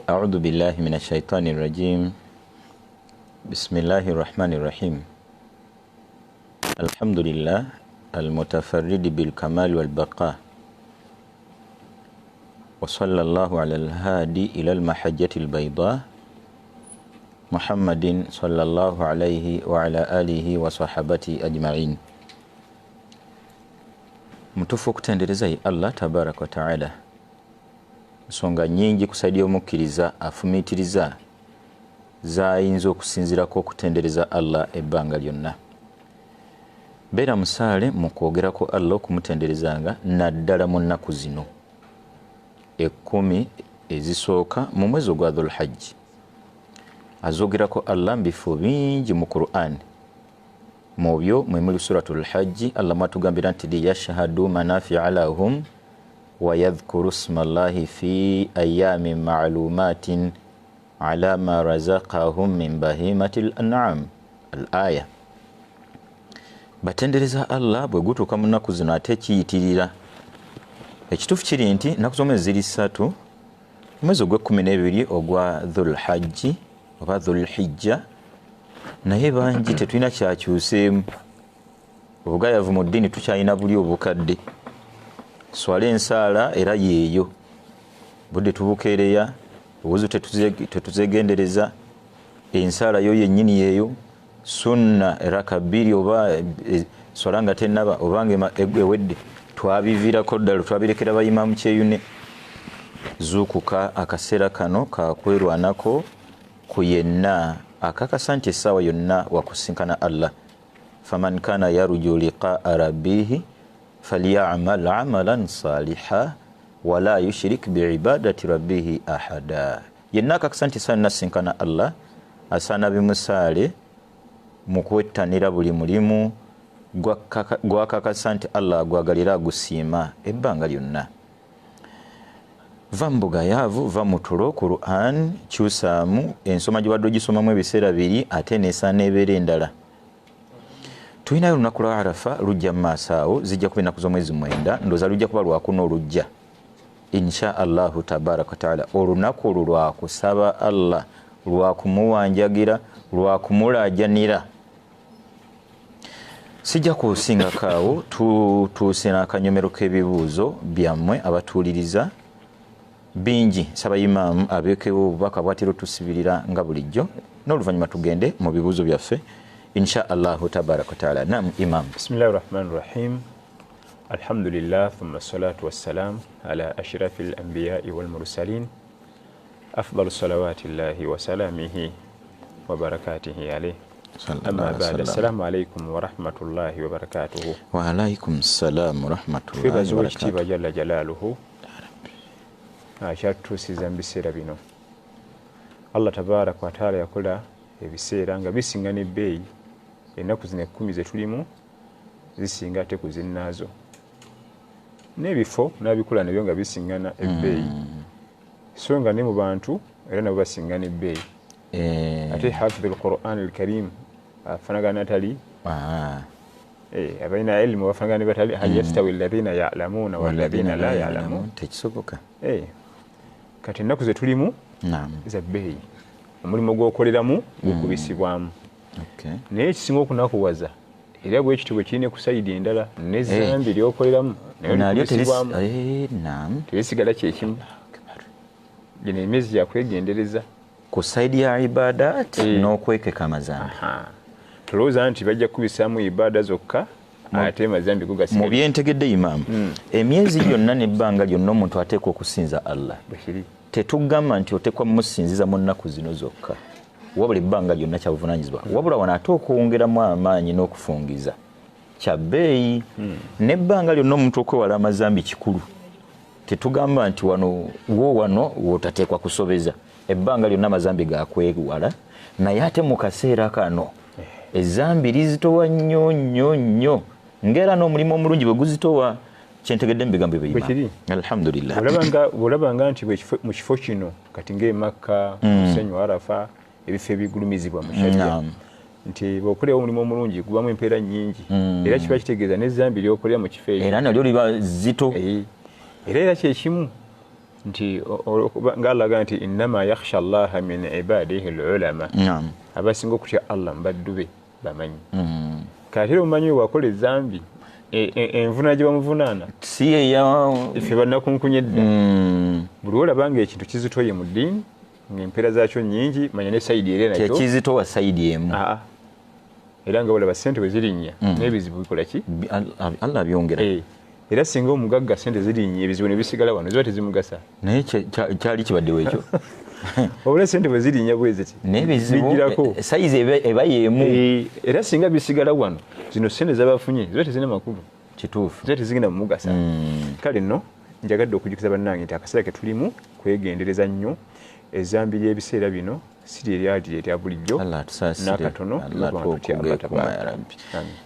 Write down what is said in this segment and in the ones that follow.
أعوذ بالله من الشيطان الرجيم بسم الله الرحمن الرحيم الحمد لله المتفرد بالكمال والبقاء وصلى الله على الهادي إلى المحجة البيضاء محمد صلى الله عليه وعلى آله وصحبه أجمعين. Mtufu kutendereza Allah tabarak wa ta'ala nsonga nyingi kusaidia omukkiriza afumiitiriza zayinza okusinzirako okutendereza Allah ebbanga lyonna. Beera musaale mu kwogerako Allah okumutenderezanga naddala mu nnaku zino 10 ezisooka mu mwezi ogwa Dhul-Hajj. Azogerako Allah mbifo bingi mu Qur'an. Mu byo mwe suratul Hajj Allah matugambira nti liyashhadu manafi'a lahum wa yadhkuru ismallahi fi ayyamin ma'lumatin ala ma razaqahum min bahimatil an'am. Al-aya. Batendereza Allah bwe gutuuka mu nnaku zino ate kiyitirira. Ekituufu kiri nti nnaku z'omwezi ziri 3 omwezi ogw'e12 ogwa Dhul-Hajj oba Dhul-Hijja naye bangi tetulina kyakyuseemu. Obugayavu mu ddiini tukyalina buli obukadde. Swala ensaala era yeeyo. Budde tubukeereya obuzu tetuzegendereza ensaala yo yennyini yeeyo. Sunna raka 2 oba swala nga tennaba obange ewedde twabiviirako ddala twabirekera bayimaamu kyeyune. Zuukuka akaseera kano kakwerwanako ku yenna akakasa nti essaawa yonna wakusinkana Allah. Faman kana yarju liqaa rabbihi falyamal amalan saliha wala yushrik biibadati rabbihi ahada. Yenna akakasa nti essaawa yonna sinkana Allah asaana bimusaale mu kwettanira buli mulimu gwakakasa nti Allah agwagalira agusiima ebbanga lyonna. Va mbugayavu va mutulo Qur'an kyusaamu ensoma gibadde ogisomamu ebiseera 2 ate neesaana ebeera endala. Tulinayo olunaku lwa Arafa lujja mu maaso awo zijja kuba ennaku z'omwezi 9 ndooza lujja kuba lwakuno olujja insha Allahu tabaraka wa taala. Olunaku olwo lwakusaba Allah, lwakumuwanjagira, lwakumulaajanira. Sijja kusingako awo tutuuse n'akanyomero k'ebibuuzo byammwe abatuuliriza bingi. Saba imaamu abeekewo obubaka bwatiro tusibirira nga bulijjo n'oluvannyuma tugende mu bibuuzo byaffe insha Allahu tabaraka wa taala. Naam imam. Bismillahir Rahmanir Rahim. Alhamdulillah thumma salatu wassalam ala ashrafil anbiya'i wal mursalin afdalus salawatillahi wa salamihi wa barakatihi alayhi. Amma ba'd. Assalamu alaykum wa rahmatullahi wa barakatuhu. Wa alaykum assalam wa rahmatullahi wa barakatuhu. Ekitiibwa jalla jalaaluhu akyatuusiza mu biseera bino. Allah tabaraka wa taala yakola ebiseera nga bisinga n'ebbeeyi. Ennaku zino 10 ze tulimu zisinga ate ku zinnaazo. N'ebifo n'abikola nabyo nga bisingana ebbeeyi. So nga ne mu bantu era nabo basingana ebbeeyi. Ate hafidhul Qur'an al-Karim afanagana atali abaina ilmu bafanagana batali hal yastawi alladhina ya'lamuna walladhina la ya'lamun. Tekisoboka. Kati ennaku ze tulimu za bbeeyi. Omulimu gw'okoleramu gukubisibwamu. Naye ekisinga okunakuwaza era bwe kitibwe kirina ku sayidi endala n'ezzambi ly'okoleramu nayo tebisigala kyekimu. Gino emyezi gyakwegendereza ku sayidi ya ibadat n'okwekeka amazambi. Tulowooza nti bajja kukubisaamu ibaada zokka ate amazambi go gasigala. Mu byentegedde imaamu emyezi gyonna n'ebbanga lyonna omuntu ateekwa okusinza Allah. Tetugamba nti oteekwa musinziza mu nnaku zino zokka wabula ebbanga lyonna kya buvunaanyizibwa wabula wano ate okwongeramu amaanyi n'okufungiza kya bbeeyi. N'ebbanga lyonna omuntu okwewala amazambi kikulu. Tetugamba nti wano wootateekwa kusobeza. Ebbanga lyonna amazambi gakwewala naye ate mu kaseera kano ezambi lizitowa nnyo nnyo nnyo ng'era n'omulimu omulungi bwe guzitowa. Kyentegedde mbigambo bye. Alhamdulillah. Olabanga nti mu kifo kino kati ng'e Makka musenyu Arafa ebifo ebigulumizibwa mu sharia nti bw'okolera omulimu omulungi gubamu empeera nnyingi era kiba kitegeeza n'ezzambi ly'okolera mu kifo ekyo era nalyo liba zito era kyekimu nti ngalaga nti innama yakhsha allaha min ibadihi alulama abasinga okutya Allah mbaddu be bamanyi kati omanyi wakola ezambi envuna gye bamuvunaana si eya ife bannakunkunye edda buli olabanga ekintu kizitoye mu ddiini ng'empeera zaakyo nnyingi manya ne sayidi eri nakyo tekizitowa sayidi emu era nga olaba ssente bwe zirinnya n'ebizibu bikola ki Allah abyongera era singa omugagga ssente zirinnya ebizibu ne bisigala wano ziba tezimugasa naye kyali kibaddewo ekyo obula ssente bwe zirinnya bweziti n'ebizibu sayizi eba y'emu era singa bisigala wano zino ssente zabafunye ziba tezina makulu kituufu ziba tezigenda mumugasa kale nno njagadde okujukiza bannange nti akaseera ke tulimu kwegendereza nnyo ezambi ly'ebiseera bino siri eryali erya bulijjo n'akatono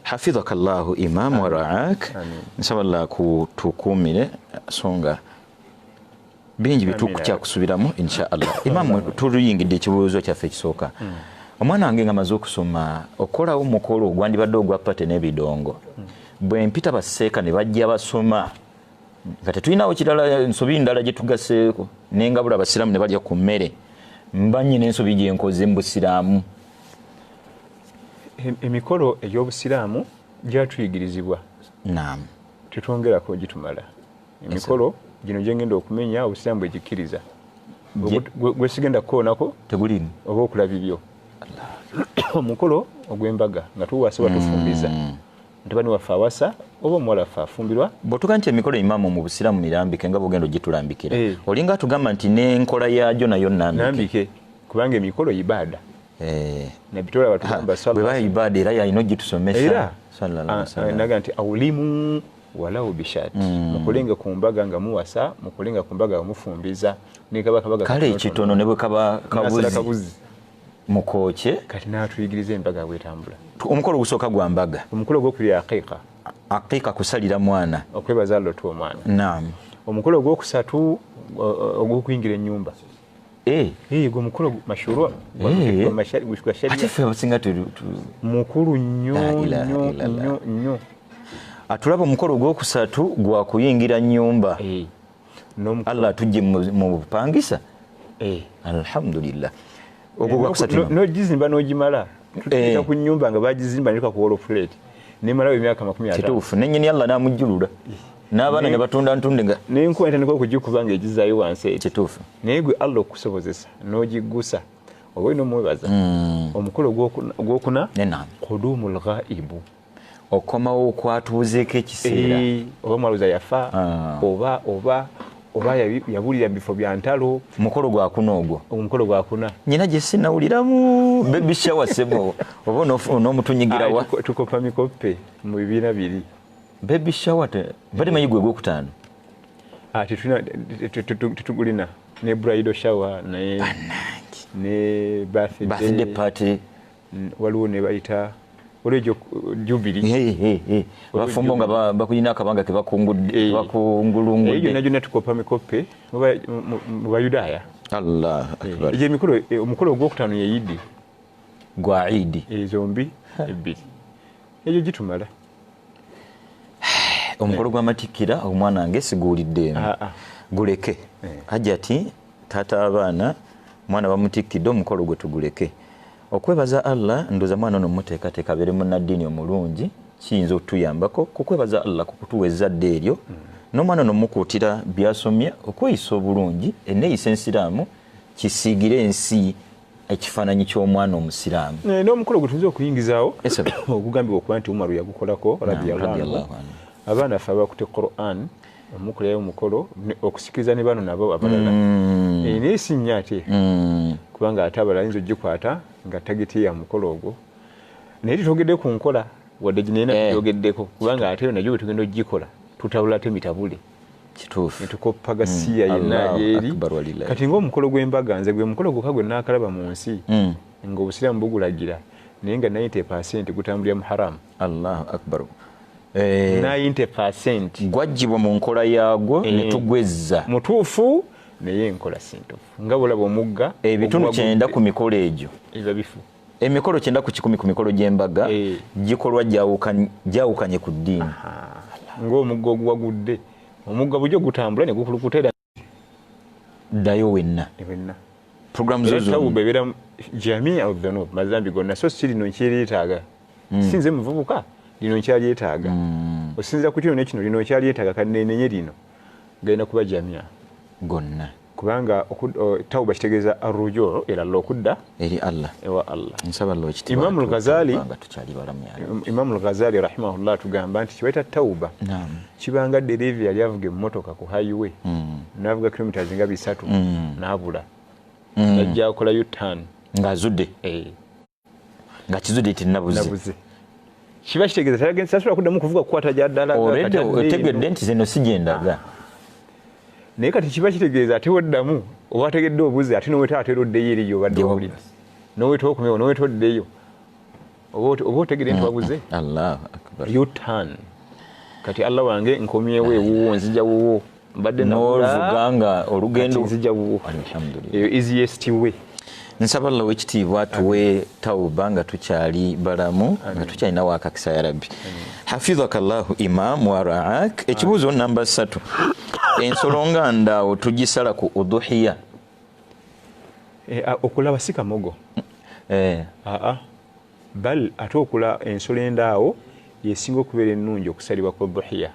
hafidhaka llahu imam wa raak nsaba Allah kutukuumire songa bingi bitukukyakusubiramu insha Allah imamu tuluyingidde ekibuuzo kyaffe ekisooka omwana wange nga maze okusoma okukolawo omukolo ogwandibadde ogwa pate n'ebidongo bwe mpita baseeka ne bajja basoma nga tetulinawo kirala ensobi ndala gye tugaseeko n'engabula abasiraamu ne balya ku mmere mba nnyina ensobi gye nkoze mu busiraamu emikolo egy'obusiraamu gyatuyigirizibwa naam tetwongerako gitumala emikolo gino gyengenda okumenya obusiraamu bwe gikkiriza gwe sigenda kukoonako tegulimu oba okulaba bibyo omukolo ogw'embaga nga tuwasa batufumbiza ntabani waffe awasa oba omuwala waffe afumbirwa bwetuga nti emikolo imaamu mu busiraamu mirambike nga bwogenda ogitulambikira olinga atugamba nti n'enkola yagyo nayo nambike kubanga emikolo ibaada nabitola batugamba bwe baya ibaada era yalina ogitusomesa naga nti aulimu walawo bishati mukulenga ku mbaga nga muwasa mukulenga ku mbaga mufumbiza kale ekitono ne bwe kaba kabuzi mukooke kati n'atuyigiriza embaga bwetambula omukolo ogusooka gwa mbaga omukolo gwokuli aqiqa kusalira mwana okwebaza lotu omwana naam omukolo ogwokusatu ogwokuyingira ennyumba gwe omukolo mashuru ate ffe abasinga mukulu nnyo atulaba omukolo ogwokusatu gwa kuyingira nnyumba Allah atujje mu bupangisa alhamdulillah ogwo gwakusatu n'ogizimba n'ogimala tuteeka ku nnyumba nga bagizimba neka ku wall plate nemalawo emyaka 50 kituufu nennyini Allah n'amujjulula n'abaana ne batunda ntunde nga n'enkwenta niko okugikuba ng'egizaayo wansi kituufu naye gwe Allah okusobozesa n'ogiggusa oba olina omwebaza omukolo ogwokuna qudumul ghaibu okomawo okwatuuzeeko ekiseera oba mwaluza yafa oba yabulira mu bifo bya ntalo omukolo gwakuna ogwo omukolo gwakuna nyina gye sinawuliramu baby shower sebo oba on'omutunyigirawa tukopa mikoppe mu bibiina biri baby shower bali mayi gwe gwokutaano tetugulina ne bridal shower ne birthday party waliwo ne bayita olwejo jubili bafumbo nga bakuyina akabanga ke bakungulungudde eyo najyo natukopa mikoppe mu bayudaaya Allah akbar je mikolo omukolo gwokutaano ye Eid gwa Eid zombi ebbiri ejo gitumala omukolo gw'amatikkira omwana nge siguulidde guleke hajati tata abaana mwana bamutikkidde omukolo gwe tuguleke okwebaza Allah ndoza mwana ono muteekateeka abeere munnaddiini omulungi kiyinza okutuyambako kukwebaza Allah kukutuwa ezzadde eryo n'omwana ono mukuutira byasomye okweyisa obulungi enneeyisa ensiraamu kisiigire ensi ekifaananyi ky'omwana omusiraamu n'omukolo gwe tuyinza okuyingizaawo ogugambibwa okuba nti Umaru yagukolako radiyallahu abaana affe abakute Qur'an omukulayo omukolo okusikiriza ne bano nabo abalala naye sinnya ate kubanga ate abalala yinza ogikwata nga tageti ya mukolo ogwo naye tutogedde ku nkola wadde ginena tuyogeddeko kubanga ate najyo bwe tugenda ogikola tutawula ate mitabule kituufu netukoppaga siya yenna yeeri kati ng'omukolo gw'embaga nze gwe mukolo gwokka gwe naakalaba mu nsi ng'obusiraamu bugulagira naye nga 90% gutambulira mu haramu. Allahu akbar. 90% gwajjibwa mu nkola yaagwo ne tugwezza mutuufu naye enkola sintuufu nga bulaba omugga ebitunu 9 ku mikolo egyo eba bifu emikolo 9 ku 10 ku mikolo gy'embaga gikolwa gyawukanye ku ddiini ng'omugga oguwagudde omugga bujjo gutambula ne gukulukuta era ddayo wenna programu zo tawuba ebeera jamii of the north mazambi gonna so si lino nkyeryeetaaga sinze muvubuka lino nkyalyetaaga osinza ku kino nekino lino nkyalyetaaga kannenenye lino genda kuba jamia gonna kubanga tawuba kitegeeza arrujo era Allah okudda eri Allah ewa Allah nsaba Allah ekitiibwa Imam al-Ghazali tukyali balamu Imam al-Ghazali rahimahullah tugamba nti kibaita tawuba kibanga derivi yali avuga emmotoka ku highway navuga kilometers nga 3 nabula najja akola U-turn ng'azudde nga kizudde tinabuze kiba kitegeeza talagenza sasula kuddamu kuvuga kukwata gyaddala otegedde nti zino sigendaga naye kati kiba kitegeeza ate woddamu oba ategedde obuze ate noweta atera oddeyo eriyo obadde owulira noweta okumewo noweta oddeyo oba otegedde nti wabuze Allahu akbar U-turn kati Allah wange nkomyewo ewuwo nzija wuwo mbadde n'oluvuganga olugendo nzija wuwo alhamdulillah eyo easiest way nsaba Allah wekitiibwa tuwe tawuba nga tukyali balamu nga tukyalina wakakisa ya rabbi hafidhaka Allahu imam wa ra'ak ekibuuzo namba 3 ensolo nga ndaawo tugisala ku udhuhiya okulaba si kamogo bal ate okula ensolo endaawo yesinga okubeera ennungi okusalibwa ku udhuhiya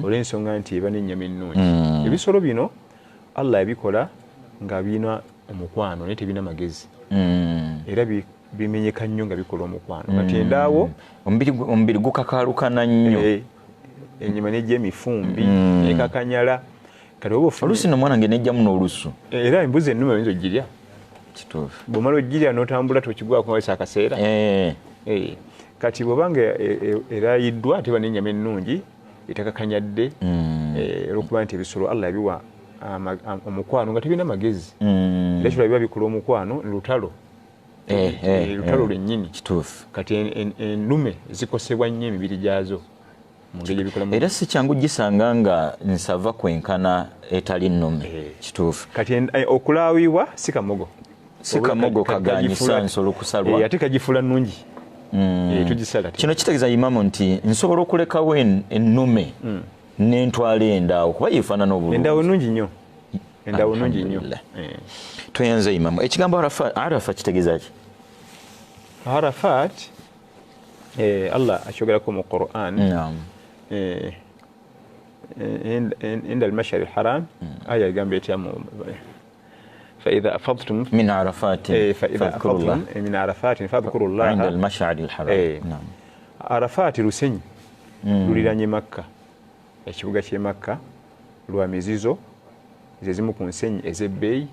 olw'ensonga nti eba n'ennyama ennungi ebisolo bino Allah yabikola nga birina omukwano naye tebirina magezi era bimenyeka nnyo nga bikola omukwano kati endaawo omubiri gukakaalukana nnyo ennyama nejja emifumbi nekakanyala kati oluusi nomwana nge nejjamu n'olusu era embuzi ennume oyinza ogirya kituufu bw'omala ogirya n'otambula tokigwako wesa akaseera kati bw'obanga erayiddwa teba n'ennyama ennungi etakakanyadde olwokuba nti ebisolo Allah yabiwa omukwano nga tebirina magezi era kyola biba bikola omukwano lutalo lutalo lwennyini kituufu kati ennume zikosebwa nnyo emibiri gyazo era si kyangu gisanga nga nsava kwenkana etali nnume kituufu kati okulaawibwa si kamogo kaganyisa nsolo kusalwa ate kagifula nnungi tugisala kino kitegeeza imamu nti nsobola okulekawo ennume n'entwala endaawo kuba yeefaanana obulungi endaawo nnungi nnyo toyanze imamu ekigambo arafa kitegeeza ki arafat Allah akyogerako mu Quran inda al-mash'ar al-haram aya egamba etya فإذا أفضتم من عرفات فاذكروا الله من عرفات فاذكروا الله عند المشعر الحرام نعم عرفات lusenyi luliranye Makka ekibuga ky'e Makka lwa mizizo zezimu ku nsenyi ez'ebbeeyi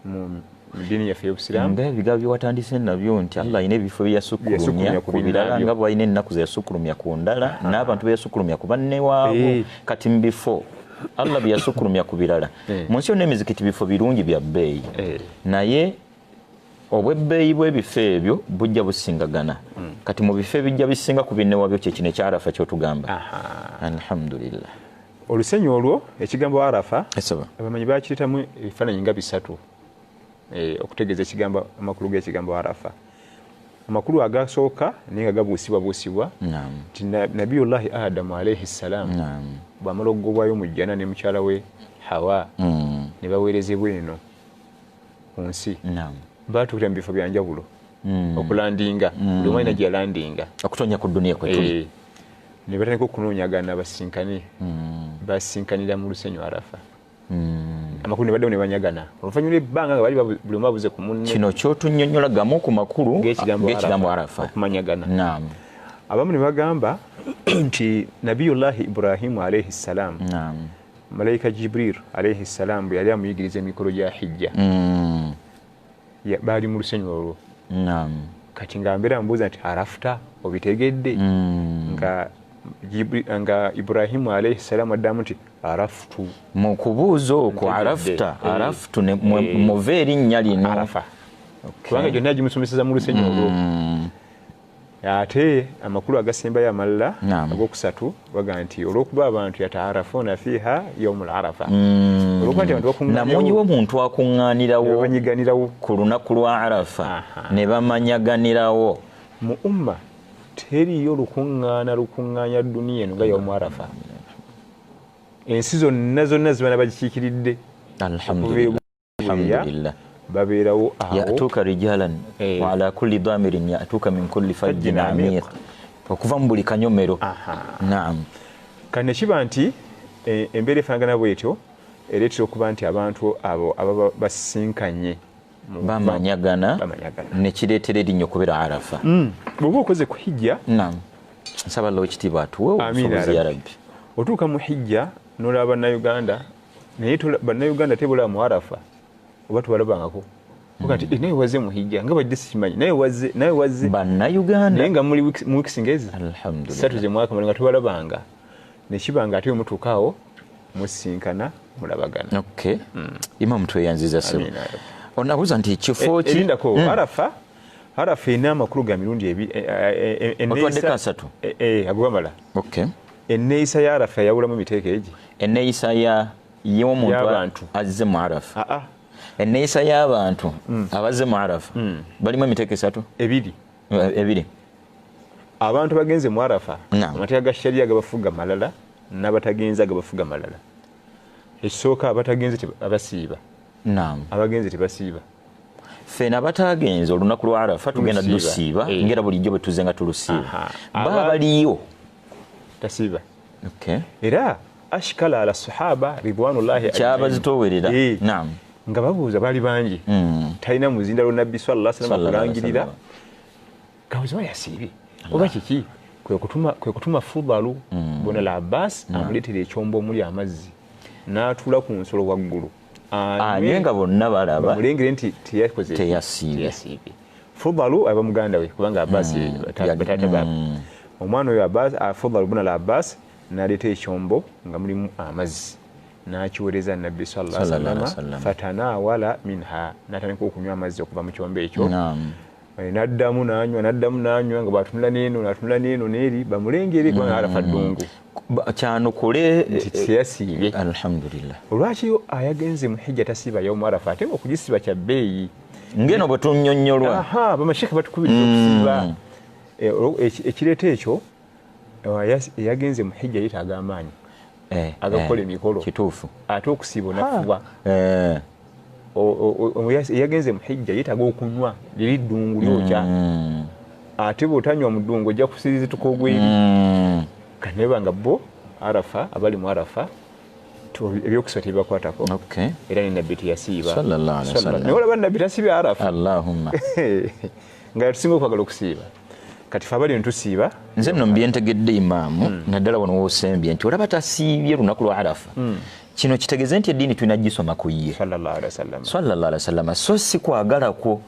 mu dini yaffe y'Obusiraamu ng'ebigambo byewatandise nabyo nti Allah alina ebifo byeyasukkulumya ku birala nga bw'alina ennaku zeyasukkulumya ku ndala n'abantu beyasukkulumya ku banne waabo kati mu bifo Allah byeyasukkulumya ku birala mu nsi yonna emizikiti bifo birungi bya bbeeyi naye obwebbeeyi bw'ebifo ebyo bujja busingagana kati mu bifo ebijja bisinga ku binne wabyo kyekino ekyarafa kyotugamba alhamdulillah olusenyi olwo ekigambo arafa abamanyi bakiyitamu ebifaananyi nga 3 okutegeeza ekigambo amakulu g'ekigambo arafa amakulu agasooka naye nga gabuusibwabuusibwa nti nabiyullahi adamu alaihi ssalaamu bw'amala okugobwayo mu jjana ne mukyala we hawa ne baweerezebwa eno ku nsi baatuukira mu bifo bya njawulo okulandinga buli omu alina gye yalandinga okutonya ku duniya kwetuli ne batandika okunoonyagana basinkanira mu lusenyu arafa amakulu ne baddewo ne banyagana oluvannyuma lw'ebbanga nga bali buli omu abuze ku munne kino kyotunnyonnyola gamu ku makulu g'ekigambo arafa okumanyagana abamu ne bagamba nti nabiyullahi Ibrahimu alaihi ssalaamu malayika Jibril alaihi ssalaamu yali amuyigiriza emikolo gya hijja baali mu lusenyu olwo kati nga mbeera mbuuza nti arafuta obitegedde nga Ibrahimu alaihi ssalaamu addamu nti arafutu mu kubuuza okwo arafutu muva erinnya lino arafa kubanga gyonna yagimusomeseza mu lusenyu olwo ate amakulu agasembayo amalala ag'okusatu baga nti olw'okuba abantu yataarafuuna fiiha yaumul arafa olwokuba nti abantu namunyiwo omuntu akuŋŋaanirawo ku lunaku lwa arafa ne bamanyaganirawo mu umma teriyo lukuŋŋaanya duniya eno nga yaumu arafa ensi zonna zibaana bagikiikiridde alhamdulillah babeerawo awo yatuuka rijalan wa ala kulli damirin yatuuka min kulli fajjin amiq okuva mu buli kanyomero. Naam. Kane kiba nti embeera efaanagana bwetyo ereetera okuba nti abantu abo ababa basinkanye bamanyagana nekireetera erinnya okubeera arafa. Bw'oba okoze ku hijja. Naam. Nsaba Allah ekitiibwa atuwe obusobozi ya Rabbi. Otuuka mu hijja n'olaba Bannayuganda naye Bannayuganda tebula mu arafa oba tubalabangako. Kati naye waze mu hijja nga bajja sikimanyi naye waze Bannayuganda naye nga muli mu wiiki ngezi. Alhamdulillah. 3 z'emwaka nga tubalabanga ne kiba nga ate mutuukaawo musinkana mulabagana. Okay. Imam tweyanziza sebo. Onabuuza nti kifo ki erindako arafa ina amakulu ga mirundi enneeyisa agwamala. Okay. Enneeyisa ya arafa yawulamu emiteeko egi. Enneeyisa y'omuntu azze mu arafa. Enneeyisa y'abantu abazze mu arafa balimu emiteeko esatu ebiri. Abantu bagenze mu arafa amateeka ga shariya gabafuga malala n'abatagenze gabafuga malala. Ekisooka abatagenze abasiiba. Naam. Abagenze tebasiiba. Ffe n'abatagenze olunaku lwa arafa tugenda tulusiiba ngera bulijjo bwe tuzze nga tulusiiba. Baba baliyo tasiiba. Okay. Era ashkala ala sahaba ridwanullahi kyabazitoowerera. Naam. Nga babuuza bali bangi. Talina muzindalo nabbi sallallahu alaihi wasallam kulangirira. Kabuza yasiibe. Oba kiki kwe kutuma fudalu bona la Abbas amuleetera ekyombo omuli amazzi n'atuula ku nsolo waggulu. Anyenga bonna balaba mulengere nti teyasiibe. Fudalu aba muganda we kubanga Abbas batata baba. Omwana oyo Abbas Fudalu bona la Abbas n'aleeta ekyombo nga mulimu amazzi n'akiweereza Nabbi sallallahu alaihi wasallam fatanawala minha n'atandika okunywa amazzi okuva mu kyombo ekyo. N'addamu n'anywa nga bw'atunula n'eno n'eri bamulengere kubanga arafa ddungu. Kyanukule teyasiibye. Alhamdulillah. Olwaki ayagenze mu hijja tasiiba yawmu arafa ate okugisiba kya bbeeyi ngeno bwe tunnyonnyolwa. Bamasheka batukubiriza okusiiba. Ekireeta ekyo yagenze mu hijja yeetaaga amaanyi agakola emikolo kituufu ate okusiiba onafuba. Yagenze mu hijja yeetaaga okunywa liri ddungu lyokya ate bw'otanywa mu ddungu ojja kusirizituka ogweri. Kaneba nga bo arafa abali mu arafa ebyokusaba tebibakwatako. Era ne Nabbi teyasiiba sallallahu alaihi wasallam. Naye olaba Nabbi tasiiba arafa. Allahumma. Nga tusinga okwagala okusiiba. Kati fe abali ntusiiba. Nze nno mbyentegedde imaamu naddala wano woosembye nti olaba tasiibye lunaku lwa arafa. Kino kitegeeze nti eddiini tulina gisoma ku ye sallallahu alaihi wasallam. So si kwagalako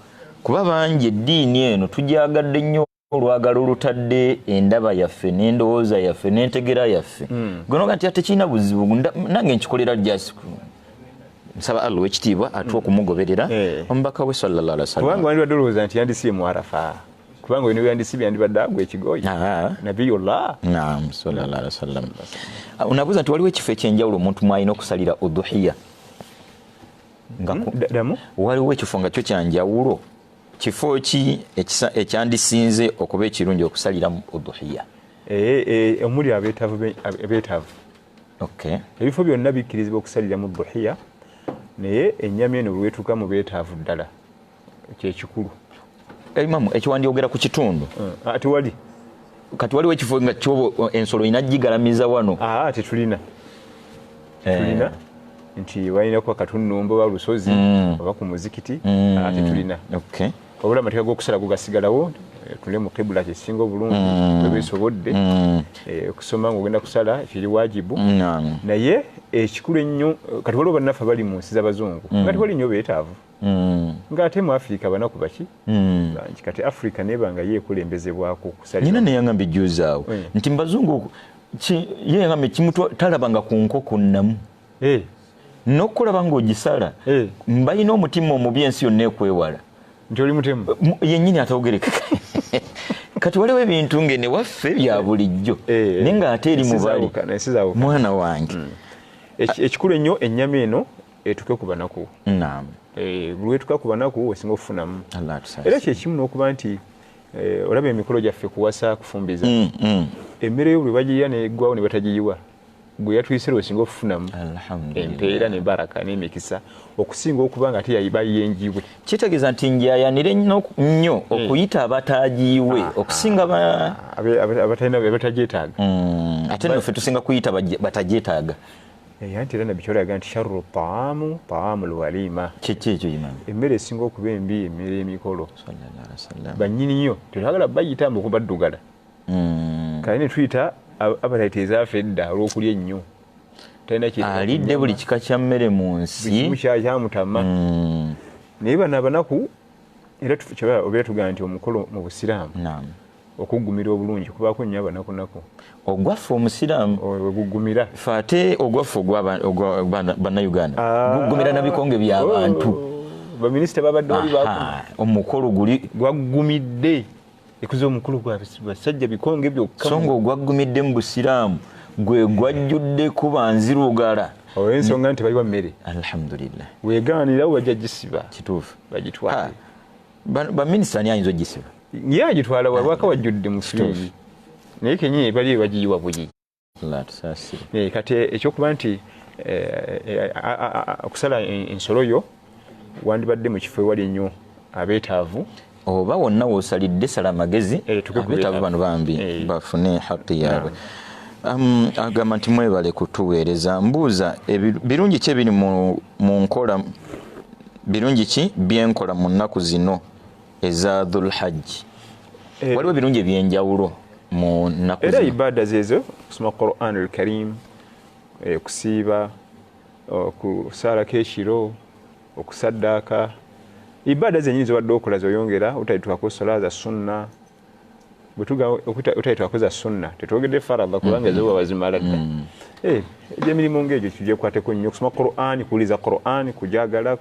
kuba bangi eddiini eno tugyagadde nnyo olwagala olutadde endaba yaffe n'endowooza yaffe n'entegera yaffe. Gonoga nti tekirina buzibu nange nkikolera just nsaba Allah w'ekitiibwa atuwa okumugoberera omubaka we sallallahu alaihi wasallam. Kubanga wandibadde olowooza nti yandisiye mu arafa kubanga we yandisibye yandibadde agwa ekigoyi. Nabiyullah. Naam sallallahu alaihi wasallam. Unabuuza nti waliwo ekifo ekyenjawulo omuntu mwalina okusalira udhuhiya. Waliwo ekifo nga kyo kyanjawulo kifo ki ekyandisinze okuba ekirungi okusaliramu udhuhiya? Omuli abeetaavu. Ebifo byonna bikkirizibwa okusaliramu udhuhiya naye ennyama eno bwetuuka mu beetaavu ddala kyekikulu. Imamu ekiwandyogera ku kitundu tewali kati waliwo ekifo nga kyobo ensolo inagigalamiza wano. Tetulina nti walina kuba katunumba oba lusozi oba ku muzikiti. Tetulina. Wabula amateeka g'okusala gugasigalawo tule mu kibula kyesinga obulungi bwebisobodde okusoma ng'ogenda kusala kiri wajibu. Naye ekikulu ennyo kati waliwo bannaffe bali mu nsi z'abazungu nga tewali nnyo beetaavu ng'ate mu Afrika abanaku baki bangi. Kati Afrika nebanga yeekulembezebwako okusalira. Nina neyaŋŋamba ejjuuzaawo nti mbazungu yeyaŋŋamba kimutalabanga ku nkoko nnamu n'okulaba ng'ogisala mbalina omutima omubi ensi yonna ekwewala nti oli mutemu yennyini atawogereka. Kati waliwo ebintu ngene waffe bya bulijjo naye ng'ate eri mubali mwana wange. Ekikulu ennyo ennyama eno etuke ku banaku. Naam. Buli wetuka ku banaku wesinga okufunamu. Era kyekimu n'okuba nti olaba emikolo gyaffe kuwasa kufumbiza emmere yo bwe bagiyiwa neggwawo ne batagiyiwa gwe yatuyisira osinga okufunamu empeera ne baraka n'emikisa okusinga okuba nga ate yayibayenjibwe. Kitegeeza nti njayanire nnyo okuyita abataagiiwe okusinga abatagyetaaga. Ate naffe tusinga kuyita batagyetaaga. Anti era nabbi kyolaga nti sharru taamu lwalima. Kiki ekyo imam? Emmere esinga okuba embi emmere emikolo. Bannyini yo tetwagala bayita mbu kubaddugala. Kale ne tuyita abalayita ezaafa edda olw'okulya ennyo. Alidde buli kika kya mmere mu nsi. Kimu kyamutama. Naye bano abanaku era obeera tugamba nti omukolo mu Busiraamu okuggumira obulungi kubaako nnyo abanakunaku. Ogwaffe omusiraamu weguggumira fe ate ogwaffe ogwa bannayuganda guggumira na bikonge by'abantu. Baminisita babadde oli omukolo guli gwaggumidde ekuza omukulu gwa basajja bikonge byokka. So nga ogwaggumidde mu Busiraamu gwe gwajjudde kuba nzirugala. Olw'ensonga nti baliwa mmere. Alhamdulillah. Weegaanira bajja gisiba. Kituufu. Bagitwale. Baminisita ani ayinza ogisiba? Ye agitwala wabwaka wajjudde mu siringi. Naye kenyini bali bagiyiwa buli. Kati ekyokuba nti okusala ensolo yo wandibadde mu kifo ewali ennyo abeetaavu. Oba wonna woosalidde sala amagezi abeetaavu bano bambi bafune haki yaabwe. Agamba nti mwebale kutuweereza. Mbuuza birungi ki ebiri mu nkola, birungi ki byenkola mu nnaku zino eza Dhul Hajj? Waliwo birungi ebyenjawulo mu nnaku zino. Era ibada zezo kusoma Quran al-Karim, kusiiba, okusaalako ekiro, okusaddaaka. Ibada zennyini zobadde okola zoyongera otayitwako sola za sunna. Utayitwako za sunna tetwogedde faradha kubanga ezo bazimala dda. Emirimu ng'egyo tugyekwateko nnyo okusoma Quran, kuwuliza Quran, kujagala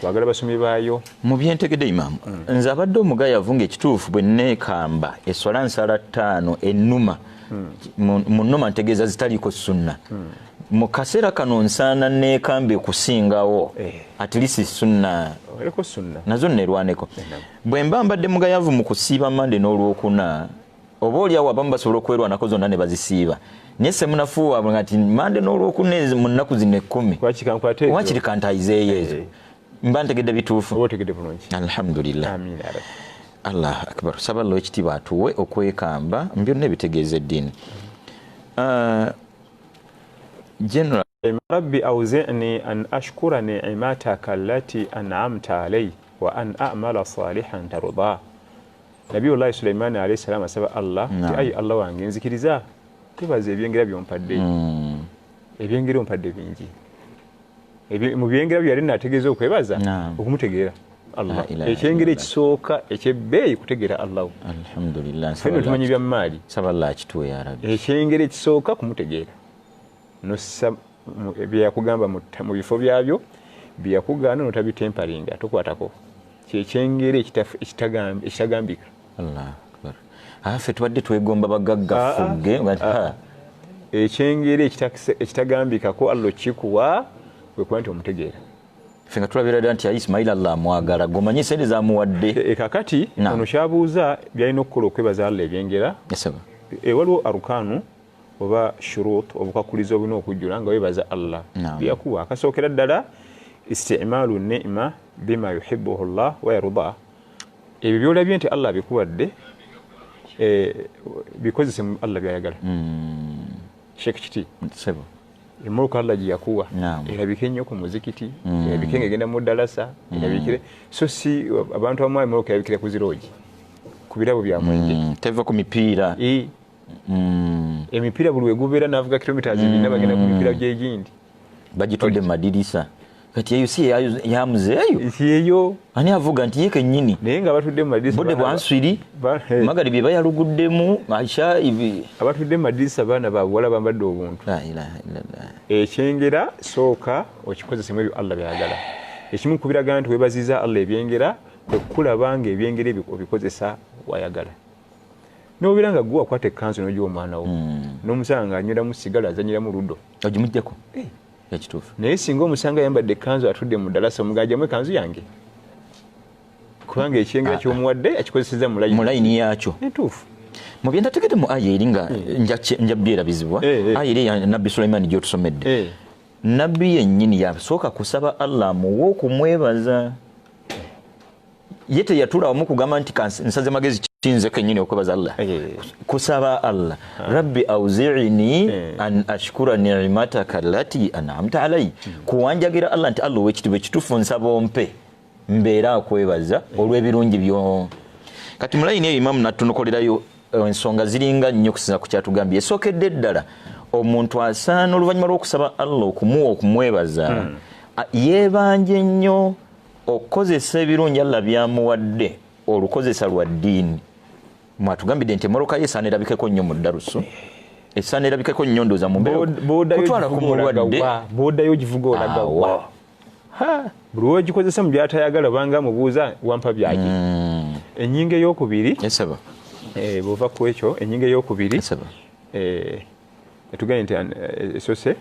kwagala basomi baayo. Mu byentegedde imaamu nze abadde omugayavu ng'ekituufu bwe neekamba eswala nsala 5 ennuma mu nnuma ntegeeza zitaliiko sunna. Mu kaseera kano nsaana neekambe kusingawo at least sunna nazo nerwaneko. Bwe mba mbadde mugayavu mu kusiiba Mande n'Olwokuna oba oliawo abamu basobola okwerwanako zonna ne bazisiiba. Naye semunafuuwa ngati Mande n'Olwokuna mu nnaku zino 10 wakiri kantayizeeyo ezo. Mba ntegedde bituufu. Alhamdulillah. Allah akbar. Saba Allah ekitiibwa atuwe okwekamba byonna ebitegeeza eddiini. General Rabbi awzi'ni an ashkura ni'mataka allati an'amta alayya wa an a'mala salihan tarda. Nabiyullah Sulaiman alayhi salam asaba Allah ti ayi Allah wange nzikiriza tebaze ebyengera byompadde. Ebyengera ompadde bingi. Mu byengera byali nategeeza okwebaza okumutegeera Allah. Ekyengera ekisooka ekyebbeeyi kutegeera Allah. Alhamdulillah. Fenno tumanyi bya maali. Saba Allah kituwe ya Rabbi. Ekyengera ekisooka kumutegeera. Nossa byakugamba mu bifo byabyo byakugaana notabitemparinga tokwatako kyekyengera ekitagambika. Allah akbar. Ffe tubadde twegomba bagagga fugge ekyengera ekitagambikako Allah kikuwa kwekuba nti omutegeera. Ffe nga tulabeera dda nti Ismail Allah amwagala gomanyi sente zamuwadde. Kakati ono kyabuuza byalina okukola okwebaza Allah ebyengera. Waliwo arukanu oba shurut obukakulizo obulina okujjula nga webaza Allah byakuwa. Akasookera ddala istimaalu ni'ma bima yuhibbuhu Allah wa yarda. Ebyo byolabye nti Allah bikuwadde bikozese mu Allah byayagala. Sheikh Kiti emuluka Allah gyeyakuwa erabike ennyo ku muzikiti, erabike ng'egenda mu ddalasa, erabikire so si abantu abamu emuluka erabikire ku ziroogi ku birabo bya mwenge teva ku mipiira. Emipiira buli wegubeera n'avuga kilomita 2 bagenda ku mipiira gy'egindi bagitudde mu madirisa. Kati eyo si yamuzeeyo yeyo ani avuga nti ye kennyini naye nga batudde mu madirisa budde bwanswiri magaribi bayaluguddemu Aisha ibi abatudde mu madirisa baana babuwala bambadde obuntu. La ilaha illallah. Ekyengera sooka okikozesemu ebyo Allah byayagala. Ekimu kubiraga nti webaziza Allah ebyengera kwe kulaba nga ebyengera ebyo obikozesa wayagala. N'obeera nga gwe akwata ekkanzu n'ogiwa omwana wo n'omusanga anyweramu sigala azanyiramu luddo ogimuggyako ekituufu. Naye singa omusanga ayambadde ekkanzu atudde mu ddalasa omugajjamu ekkanzu yange kubanga ekyengera ky'omuwadde akikozeseza mu layini yakyo entuufu. mu byenda tegete mu aya eringa njabyera bizibwa aya eri ya nabbi Sulaiman gyo tusomedde nabbi yennyini yasooka kusaba Allah muwo okumwebaza yete yatula mu kugamba nti nsaze magezi kinze kennyini okwebaza Allah kusaba Allah rabbi auzi'ni an ashkura ni'mataka allati an'amta alayya kuwanjagira Allah nti Allah wekitibe kitufu nsaba ompe mbeera okwebaza olw'ebirungi byo kati mulayini eyo imamu natunukolerayo ensonga ziringa nnyo kusinza ku kyatugambye esookedde ddala omuntu asaana oluvannyuma lw'okusaba Allah okumuwa okumwebaza yeebanje nnyo okukozesa ebirungi Allah byamuwadde olukozesa lwa ddiini mwatugambidde nti emmotoka ye esaana erabikeko nnyo mu ddarusu esaana erabikeko nnyo ndooza mu mbeera kutwala ku mulwadde bw'oddayo ogivuga olaga wa buli wegikozesa mu byatayagala obanga mubuuza wampa byaki ennyinga ey'okubiri bw'ova ku ekyo ennyinga ey'okubiri etugambye nti esose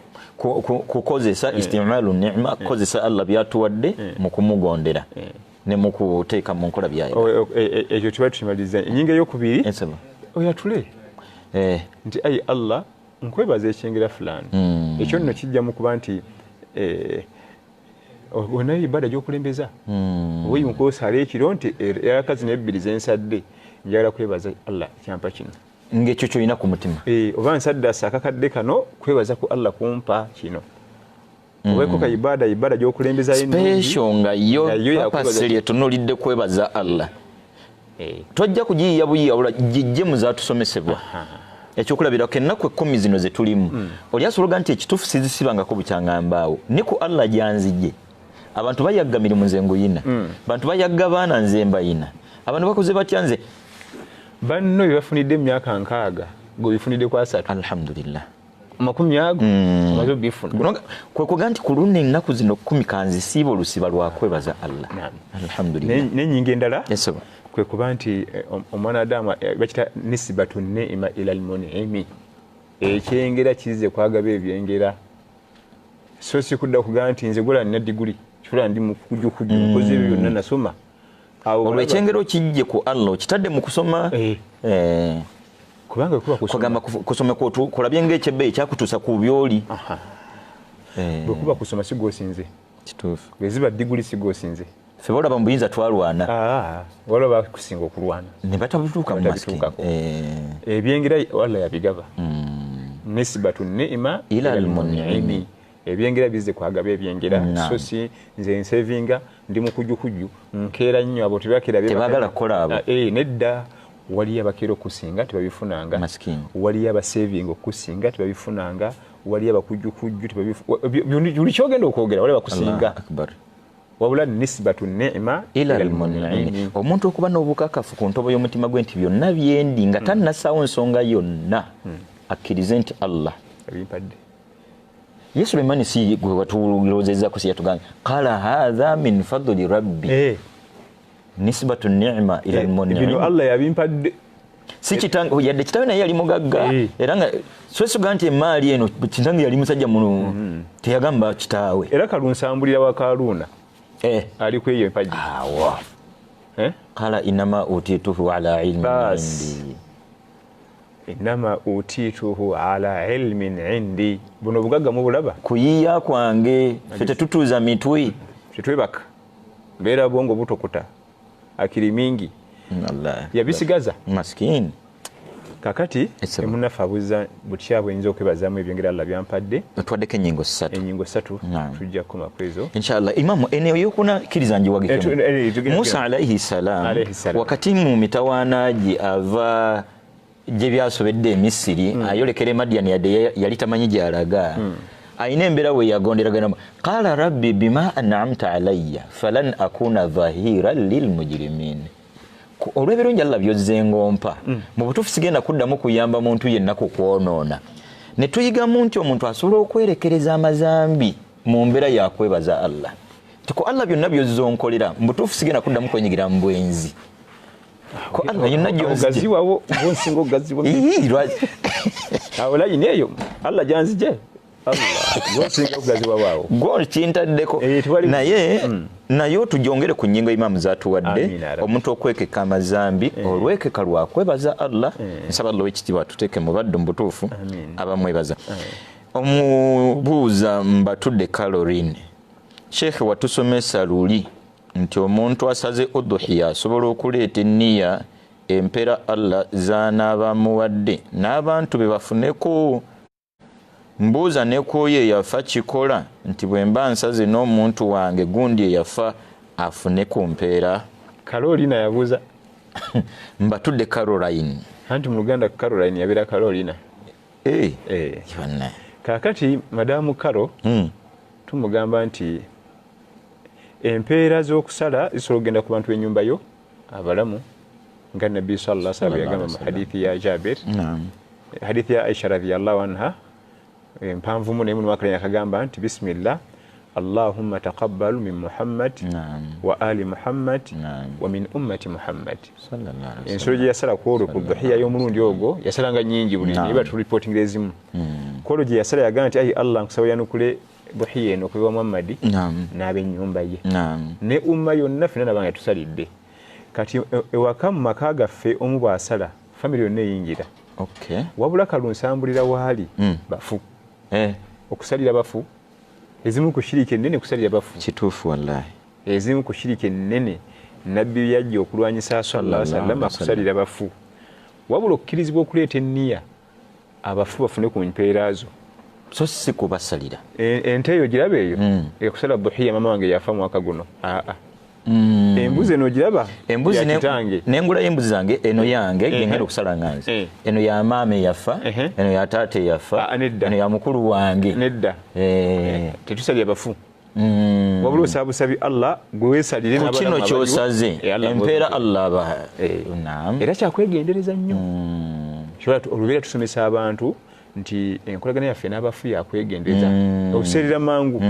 kukozesa istimaalu ni'ma kukozesa Allah byatuwadde mu kumugondera ne mu kuteeka mu nkola byayo ekyo tuba tukimaliza ennyinga ey'okubiri oyatule nti ayi Allah nkwebaza ekyengera fulani ekyo nno kijja mu kuba nti onayo ibada gy'okulembeza oba osala ekiro nti erakazi n'ebbiri zensadde njagala kwebaza Allah kyampa kino ng'ekyo kyolina ku mutima oba nsadde akakadde kano kwebaza ku Allah kumpa kino obaeko ka ibada gy'okulembeza special nga yo papaseri etunulidde kwebaza Allah tojja kugiyiya buyiya gijje mu zaatusomesebwa ekyokulabirako ennaku 10 zino ze tulimu oli asobola nti ekituufu sizisibangako bukyaŋŋambaawo ne ku Allah gyanzije abantu bayagga mirimu nze nguyina bantu bayagga baana nze mbayina abantu bakoze batya nze banno byebafunidde emyaka 6 gwe bifunidde kwa 3 alhamdulillah 10 amaze bifuna kwe kuga nti ku luno ennaku zino 10 kanzisiiba olusiba lwakwebaza Allah alhamdulillah n'ennyinga endala kwe kuba nti omwana Adamu bakita nisbatu ne'ima ila almun'imi ekyengera kize kwagaba ebyengera so sikudda kuga nti nze gula nina diguli kifula ndi mu kujukuju nkoze ebyo byonna nasoma olwo ekyengero kijje ku Allah kitadde mu kusoma kubanga kuba kusoma kulabye ng'ekyebbe ekyakutuusa ku byoli bwe kuba kusoma sigosinze kituufu bweziba diguli sigosinze ffe bolaba mu buyinza twalwana walaba kusinga okulwana ne batabituuka mu masikini ebyengera Allah yabigaba nisbatu ne'ima ila almun'imi ebyengera bize kwagaba ebyengera so si nze nsevinga ndi mu kujukuju nkeera nnyo abo tebagala kukola abo nedda waliyo abakeera okusinga tebabifunanga waliyo abasevinga okusinga tebabifunanga waliyo abakujukuju buli kyogenda okwogera waliyo bakusinga wabula nisbatu ne'ima ila almun'imi omuntu okuba n'obukakafu ku ntobo y'omutima gwe nti byonna byendi nga tannasaawo nsonga yonna akkirize nti Allah abimpadde Yesu Sulaiman si gwe watulozeza kusiya tuganga qala hadha min fadli rabbi nisbatu ni'ma ila almun'imi bino Allah yabimpadde si kitanga yadde kitawe naye yali mugagga era nga so ganti emaali eno kitanga yali musajja muno teyagamba kitawe era kalunsambulira wa Karuna ali kweyo empaji qala inama utituhu ala ilmin indi inama utituhu ala ilmin indi buno bugagga mu bulaba kuyiya kwange fete tutuza mitwi tetwebaka beera bongo butokuta akiri mingi Allah yabisigaza maskini kakati emunafabuza butya bwenzo okwebazamu ebyongera Allah byampadde twaddeko ennyingo 3 tujja kuma kwezo inshallah imamu eneo yokuna kirizanji wageke Musa alayhi salam wakati mu mitawaanaji ava gye byasobedde Misiri ayolekere Madiani yali tamanyi gyalaga ayina embeera we yagonderagana qala rabbi bima an'amta alayya falan akuna dhahiran lilmujrimin olw'ebirungi Allah byozze ngompa mu butuufu sigenda kuddamu kuyamba muntu yenna ku kwonoona ne tuyigamu nti omuntu asobola okwerekereza amazambi mu mbeera yakwebaza Allah tiko Allah byonna byozze onkolera mu butuufu sigenda kuddamu kwenyigira mu bwenzi ko Allah yonna gaziwawo bonsingo gaziwo awolayi neyo Allah janzije Allah gwosinga kugaziwa waawo gwo kintaddeko naye otujongere ku nnyingo imamu zatuwadde omuntu okwekeka amazambi olwekeka lwakwebaza Allah nsaba Allah w'ekitiibwa tuteeke mu baddu mu butuufu abamwebaza omubuuza mbatudde Caroline Sheikh watusomesa luli nti omuntu asaze udhuhiya asobola okuleeta enniya empera Allah z'anaabamuwadde n'abantu be bafuneko mbuuza nekoye yafa kikola nti bwe mba nsaze n'omuntu wange gundi eyafa afune ku mpeera. Carolina yabuuza mbatudde Caroline anti mu Luganda Caroline yabeera Carolina. Yonna kakati madamu Caro tumugamba nti empeera z'okusala zisobola okugenda ku bantu b'ennyumba yo abalamu nga Nabbi sallallahu alaihi wasallam yagamba mu hadithi ya Jabir hadithi ya Aisha radhiyallahu anha mpanvu mu nemu wakati yakagamba nti bismillah Allahumma taqabbal min Muhammad wa ali Muhammad wa min ummati Muhammad sallallahu alaihi wasallam. Ensolo yasala kwolo ku dhuhiya y'omulundi ogwo yasalanga nyingi buli niba tu reporting lezimu kwolo gye yasala yagamba nti ayi Allah nkusaba yanukule dhuhiya eno kwa Muhammad n'ab'ennyumba ye ne umma yonna fena nabanga tusalidde kati ewaka mu maka gaffe omu bw'asala family yonna eyingira wabula kalunsambulira waali bafu okusalira bafu ezimu ku shirika ennene kusalira bafu kituufu wallahi ezimu ku shirika ennene nabbi yajja okulwanyisa sallallahu alaihi wasallam akusalira bafu wabula okkirizibwa okuleeta enniya abafu bafune ku mpeera zo so si kubasalira ente eyo girabe eyo ekusala dhuhiya mama wange yafa mwaka guno embuzi eno giraba embuzi nengula embuzi zange eno yange gengera okusala nganze eno ya maame yafa eno ya taate yafa eno ya mukulu wange nedda tetusalira bafu wabula osabusabi Allah gwe weesalire n'abalamu kino kyosaze empeera Allah ba era kyakwegendereza nnyo olubeera tusomesa abantu nti enkolagana yaffe n'abafu yakwegendereza okuserera mangu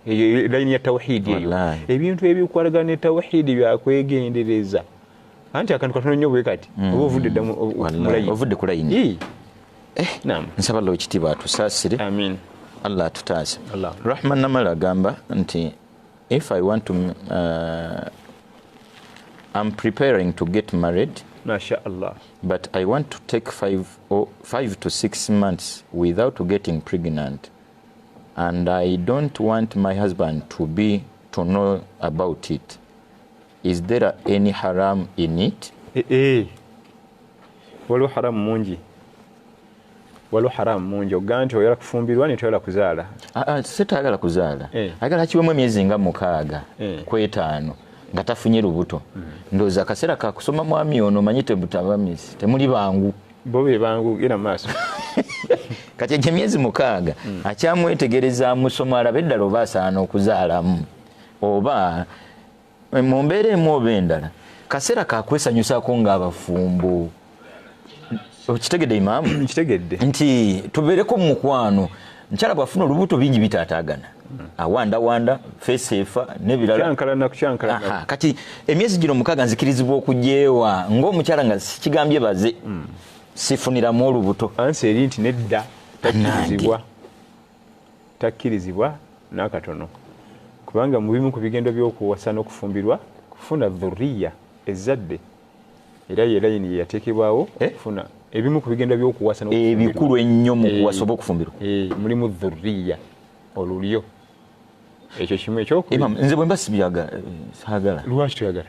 eyo layini ya tawhidi eyo ebintu ebikwalagana ne tawhidi byakwegendereza anti akantu katono nnyo bwe kati oba ovudde ku layini naam nsaba Allah ekitiibwa atusaasire amin Allah atutaase Rahman Namala agamba nti if I want to I'm preparing to get married Masha Allah. But I want to take 5 to 6 months without getting pregnant. And I don't want my husband to know about it. Is there any haram in it? Waliwo haram mungi. Waliwo haram mungi. Oganti oyala kufumbirwa ne toyala kuzaala. Sitayagala kuzaala. Ayagala kiwemu emyezi nga 6 ku 5. nga tafunye lubuto ndoza akaseera ka kusoma mwami ono manyite butabamisi temuli bangu bobe bangu ina maaso kati je myezi 6 akyamwetegereza amusoma alabeddala oba asaana okuzaalamu oba mu mbeera emu oba endala kaseera ka kwesanyusako ng'abafumbo okitegedde imaamu kitegedde nti tubeereko mu mukwano nkyala bwafuna olubuto bingi bitaataagana awanda fesefa nebirala kyankala kati emyezi gino 6 nzikirizibwa okujjeewa ng'omukyala nga sikigambye baze sifuniramu olubuto ansi eri nti nedda takkirizibwa n'akatono kubanga mu bimu ku bigendo by'okuwasa n'okufumbirwa kufuna dhurriya ezzadde era ye layini yateekebwawo kufuna ebimu ku bigendo by'okuwasa ebikulu ennyo mu kuwasa oba okufumbirwa mulimu dhurriya olulyo ekyo kimu ekyokubiri nze bwe mba saagala lwaki toyagala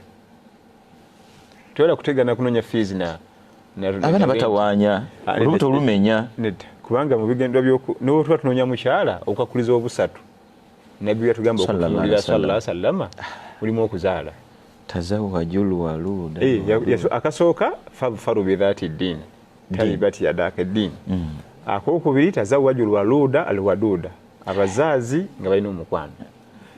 toyala kutegana kunoonya fees abaana batawaanya olubuto olumenya kubanga mu bigendo n'otuba tunoonya mukyala okukakuliza obusatu nabbi yatugamba okutunulira sallallahu alaihi wasallam mulimu okuzaala tazawwaju lwaluuda akasooka faru bidhaati ddiin talibati yadaaka eddiin akokubiri tazawwaju lwaluuda alwaduuda abazaazi nga balina omukwano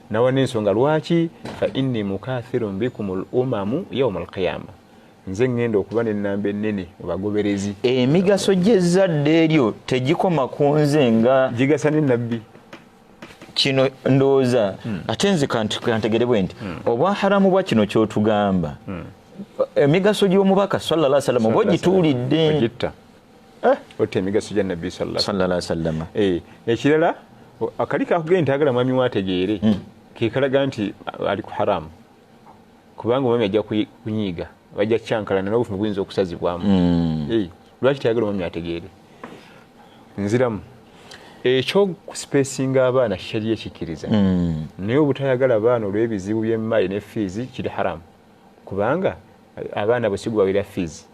nawa n'ensonga lwaki fa inni mukathirun bikumul umamu yawma alqiyama nze ngenda okuba n'ennamba ennene mu bagoberezi emigaso gy'ezzadde eryo tegikoma ku nze nga gigasa n'ennabbi kino ndowooza ate nze kantegerebwe nti obwa haramu bwa kino kyotugamba emigaso gy'omubaka sallallahu alaihi wasallam oba ogituulidde ogitta otta emigaso gya nabbi sallallahu alaihi wasallam. Ekirala akali kakugenda ntagala mwami wategeere kekalaga nti ali ku haramu kubanga omwami ajja kunyiiga bajja kyankalana n'obufumu buyinza okusazibwamu. Lwaki tayagala omwami ategeere nziramu ekyo kuspacinga abaana shariya ekikkiriza naye obutayagala abaana olw'ebizibu by'emmaali ne fiizi kiri haramu kubanga abaana bwe sigubawera fiizi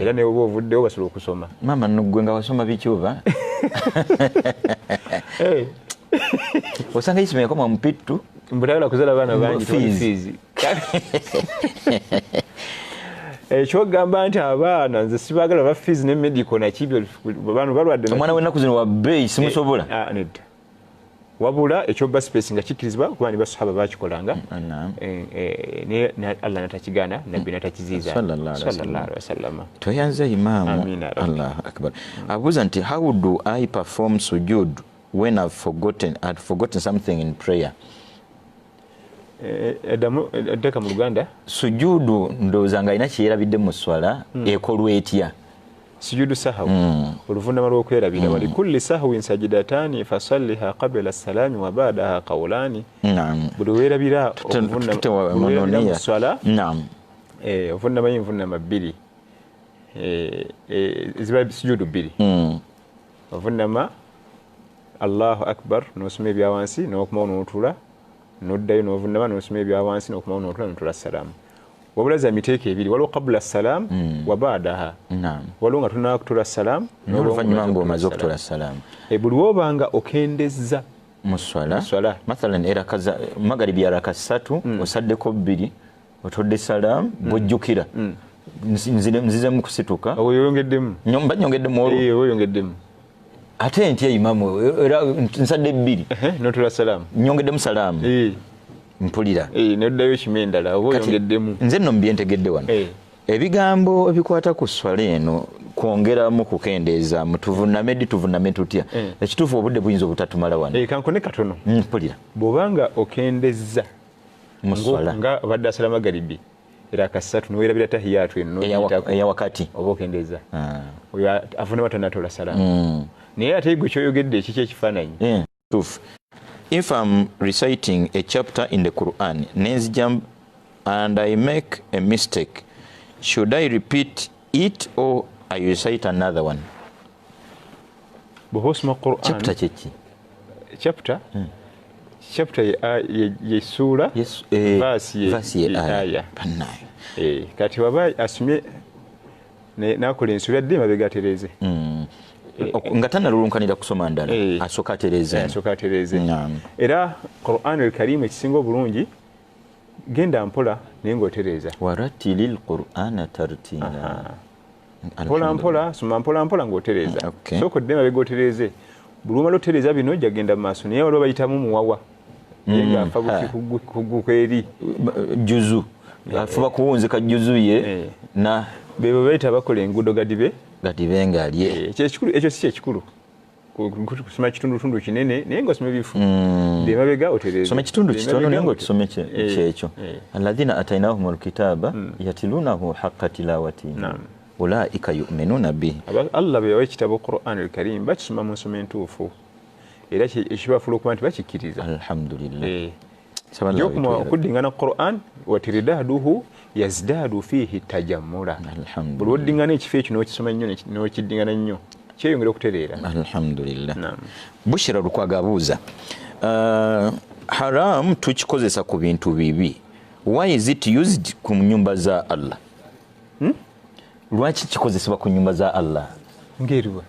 era ne oba ovuddewo basobola okusoma. Maama nugwe nga wasoma biki oba osanga isomero yakoma mupittu mbutayagala kuzaala abaana bangi fiizi ekyogamba nti abaana nze sibaagala ba fiizi ne medical nakibyo bano balwadde omwana w'ennaku zino wa bbeeyi simusobola nedda wabula ekyoba space nga kikkirizibwa kuba ne basahaba bakikolanga naye Allah natakigaana nabbi natakiziiza sallallahu alaihi wasallam. Toyanze imaamu. Allahu akbar. Abuuza nti how do I perform sujud when I've forgotten something in prayer? Eddeka mu Luganda sujudu ndowooza nga alina kyeyerabidde mu swala ekolwa etya? sujudu sahawi oluvannyuma lw'okwerabira wali kulli sahwin sajidataani fasalliha qabla salaami wa baadaha qawlaani. Buli weerabira oluvannyuma mu swala ovunnama y'envunnama bbiri ziba sujudu bbiri. Ovunnama Allahu akbar n'osoma ebya wansi n'okomawo n'otuula n'oddayo n'ovunnama n'osoma ebya wansi n'okomawo n'otuula n'otuula salaamu. Wabula za miteeko ebiri waliwo qabla salaam wa baadaha. Waliwo nga tunaa kutuula salaamu n'oluvannyuma ng'omaze okutuula salaamu. Buli w'obanga okendezza mu swala mathalan magaribi ya raka 3 osaddeko 2 otodde salaamu bw'ojjukira nzizemu kusituka oyongeddemu banyongeddemu oyongeddemu ate ntya imaamu era nsadde 2 n'otuula salaamu nyongeddemu salaamu mpulira neddayo ekime endala oba oyongeddemu. Nze nno mbyentegedde wano ebigambo ebikwata ku swala eno kwongeramu kukendeeza mutuvunname tuvunname tutya ekituufu obudde buyinza obutatumala wano. Kankone katono mpulira bw'obanga okendezza mu swala nga obadde asala magaribi raka 3 noweerabira tahiyaatu eno eya wakati oba okendezza oyo avunama tonatola salaamu naye ate gwe kyoyogedde ekiki ekifaananyi tuufu. If I'm reciting a chapter in the Quran, Nezjam, and I make a mistake, should I repeat it or I recite another one? Bw'osoma Quran chapter kiki? Chapter ye sura verse ye aya. Kati waba asomye n'akola ensura dde mabega atereeze nga tanalulunkanira kusoma ndala asooka atereeze. Era Quran al-Karim ekisinga obulungi genda mpola naye ng'otereeza. Warattilil Qur'ana tartila. Mpola soma mpola ng'otereeza. Sooka odde mabega otereeze. Buli omala otereeza bino ojja genda mu maaso naye waliwo bayitamu muwawa naye ng'afa kuguka eri juzu afuba kuwunzika juzu ye na bebo bayita bakola enguudo gadibe ng'alye ekyo si kyekikulu kusoma kitundutundu kinene naye ng'osoma ebifu emabega otereeza. Soma kitundu kitono naye ng'okisome kyekyo. Alladhina atainahum alkitaba yatilunahu haqqa tilawatihi ulaika yu'minuna bihi. Allah bwe yawa ekitabo Qur'an al-Karim bakisoma mu nsoma entuufu era ekibafuula okuba nti bakikkiriza. Alhamdulillah. Okuddingana Qur'an watiridaaduhu yazdaadu fiihi tajammula. Buli woddingana ekifo ekyo n'okisoma nnyo n'okiddingana nnyo kyeyongera okutereera. Alhamdulillah. Bushira Lukwago abuuza haram tukikozesa ku bintu bibi, why is it used ku nyumba za Allah? Lwaki kikozesebwa ku nyumba za Allah? Ngeruwa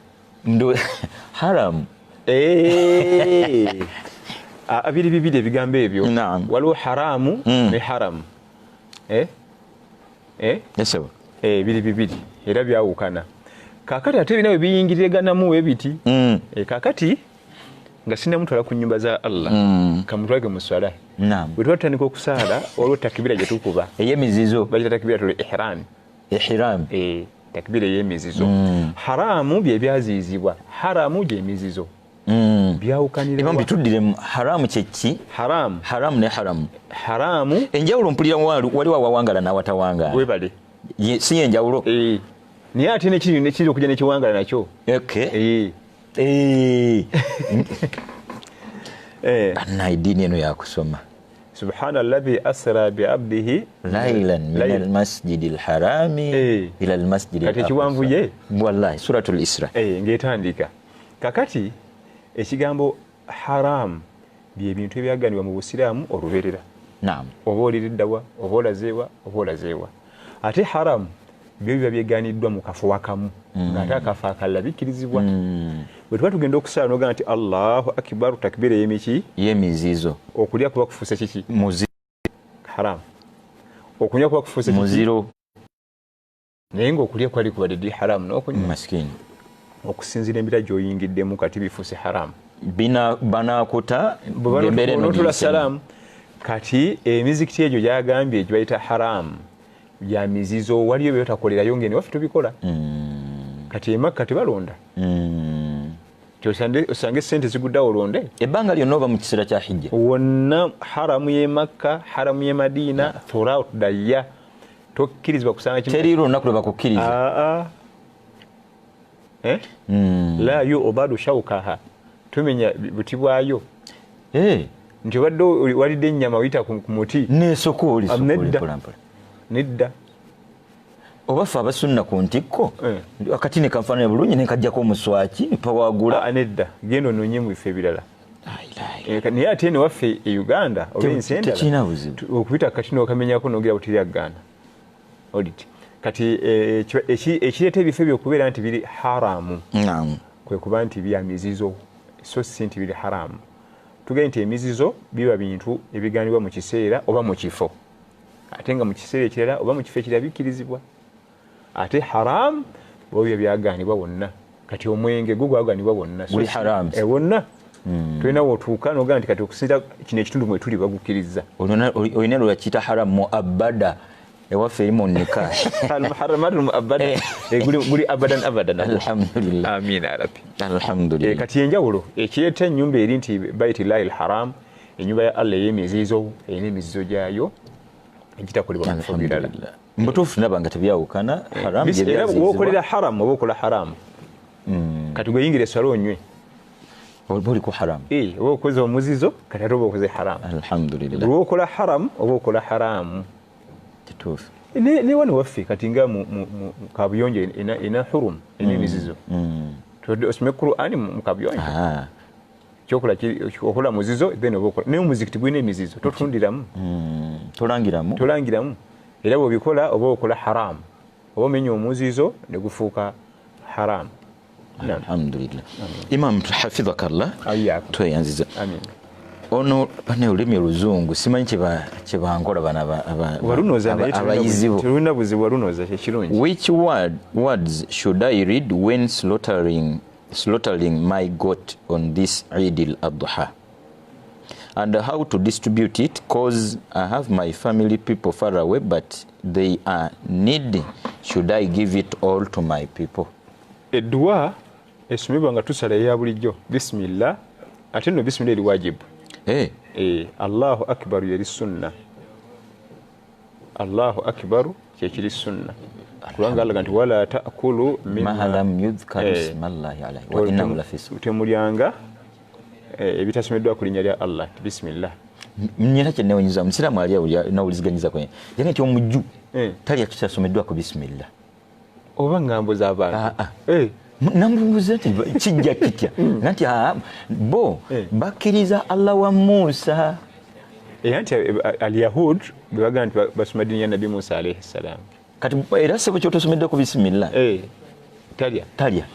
haram abiri bibiri ebigambo ebyo waliwo haramu ne haramu biri bibiri era byawukana. Kakati ate binawe biyingiriraganamu webiti kakati nga sinamutwala ku nyumba za Allah kamutwage mu swala bwe twatandika okusaala olwo takibira gye tukuba ey'emizizo bagita takibiratul ihram takibira ey'emizizo. Haramu bye byaziizibwa, haramu gy'emizizo byawukanira. Bituddire haramu kyeki? Haramu ne haramu. Haramu enjawulo mpulira waliwo awawangala n'awatawangala. Webale si enjawulo naye ate nekiri okujja nekiwangala nakyo. Okay. Anna idini eno yakusoma. Subhana alladhi asra bi abdihi laylan min almasjidi alharami ila almasjidi kati kiwanvuye wallahi suratul Isra ngetandika kakati ekigambo haram bye bintu ebyaganibwa mu Busiraamu oluberera. Naam. Oba oliriddawa oba olazeewa ate haram byo biba byeganiddwa mu kafo wakamu ng'ate akafo akalala bikkirizibwa. Bwe tuba tugenda okusala n'ogamba nti Allahu akbar takbira y'emiki y'emizizo okulya kuba kufuuse kiki muziro haram okunywa kuba kufuuse kiki muziro naye ng'okulya kwali kubadde haram n'okunywa maskini okusinziira embira gy'oyingiddemu kati bifuuse haram banakuta bw'otula salaamu kati emizikiti egyo gyagambye gye bayita haram bya mizizo waliyo byotakolerayo ngene waffe tubikola kati emakka tebalonda osange sente ziguddawo olonde ebbanga lyonna oba mu kiseera kya hijja wonna haramu ye Makka haramu ye Madina throughout the year tokkirizibwa kusanga kimu teriiro olunaku lwe bakukkiriza la yu'badu shawkaha tumenya buti bwayo nti obadde walidde ennyama oyita ku muti neesokooli nedda oba ffe abasunna ku ntikko akati ne kanfaanana bulungi ne kajjako omuswaki ne pawaagula nedda genda onoonye mu bifo ebirala naye ate ene waffe e Uganda oba ensi endala okubita kati n'okamenyako n'ogera butiriaggaana odit kati ekireeta ebifo ebyo okubeera nti biri haramu kwe kuba nti bya mizizo so si nti biri haramu. Tugende nti emizizo biba bintu ebiganibwa mu kiseera oba mu kifo ate nga mu kiseera ekirala oba mu kifo ekirala bikkirizibwa. Ate haram bwebyo byaganibwa wonna. Kati omwenge gwo gwaganibwa wonna buli haram wonna tulina wotuuka n'ogamba nti kati okusinza kino ekitundu mwe tuli bagukkiriza olina lwakiyita haram muabada ewaffe eri mu nika almuharamatul muabada guli abadan alhamdulillah amin ya rabbi alhamdulillah. Kati enjawulo ekireeta ennyumba eri nti baitillahi alharam ennyumba ya Allah ey'emizizo erina emizizo gyayo egitakolebwa mu bifo birala. Mbutuufu naba nga tebyawukana haram era wokolera haram oba okola haram kati gweyingira eswala onywe oba oli ku haram oba okoze omuzizo kati ate oba okoze haram alhamdulillah. wokola haram oba okola haramu kituufu ne wano waffe kati nga mu kabuyonjo ena hurum ena emizizo osome Qur'ani mu kabuyonjo okola muzizo then oba okola naye omuzikiti gwina emizizo totundiramu tolangiramu era bw'obikola oba okola haram oba omenya omuzizo ne gufuuka haram. Alhamdulillah. Imam hafidhakallah tweyanziza ono bane olulimi oluzungu simanyi kyebankola bana abayizibo tulina buzibu walunoza ekirungi. Which words should I read when slaughtering my goat on this Eid al-Adha? And how to distribute it, cause I have my family people far away but they are needy. Should I give it all to my people? Edduwa esomebwa nga tusala ya bulijjo bismillah ate no bismillah eri wajibu. Allahu akbar yeri sunna. Allahu akbar kyekiri sunna. Kubanga Allah nti wala ta'kulu mimma lam yudhkar ismallahi alayhi wa innahu lafisq. Temulyanga ebitasomeddwa ku linnya lya Allah bismillah. Nyina kye newonyiza omusiraamu ali nawuliziganyiza kwe yange nti omujju talya kitasomeddwa ku bismillah oba ngambo z'abantu namubuuza nti kijja kitya nti bo bakkiriza Allah wa Musa nti al-Yahud bebaga nti basoma ddiini ya Nabi Musa alayhi salam kati era sebo kyotosomeddwa ku bismillah talya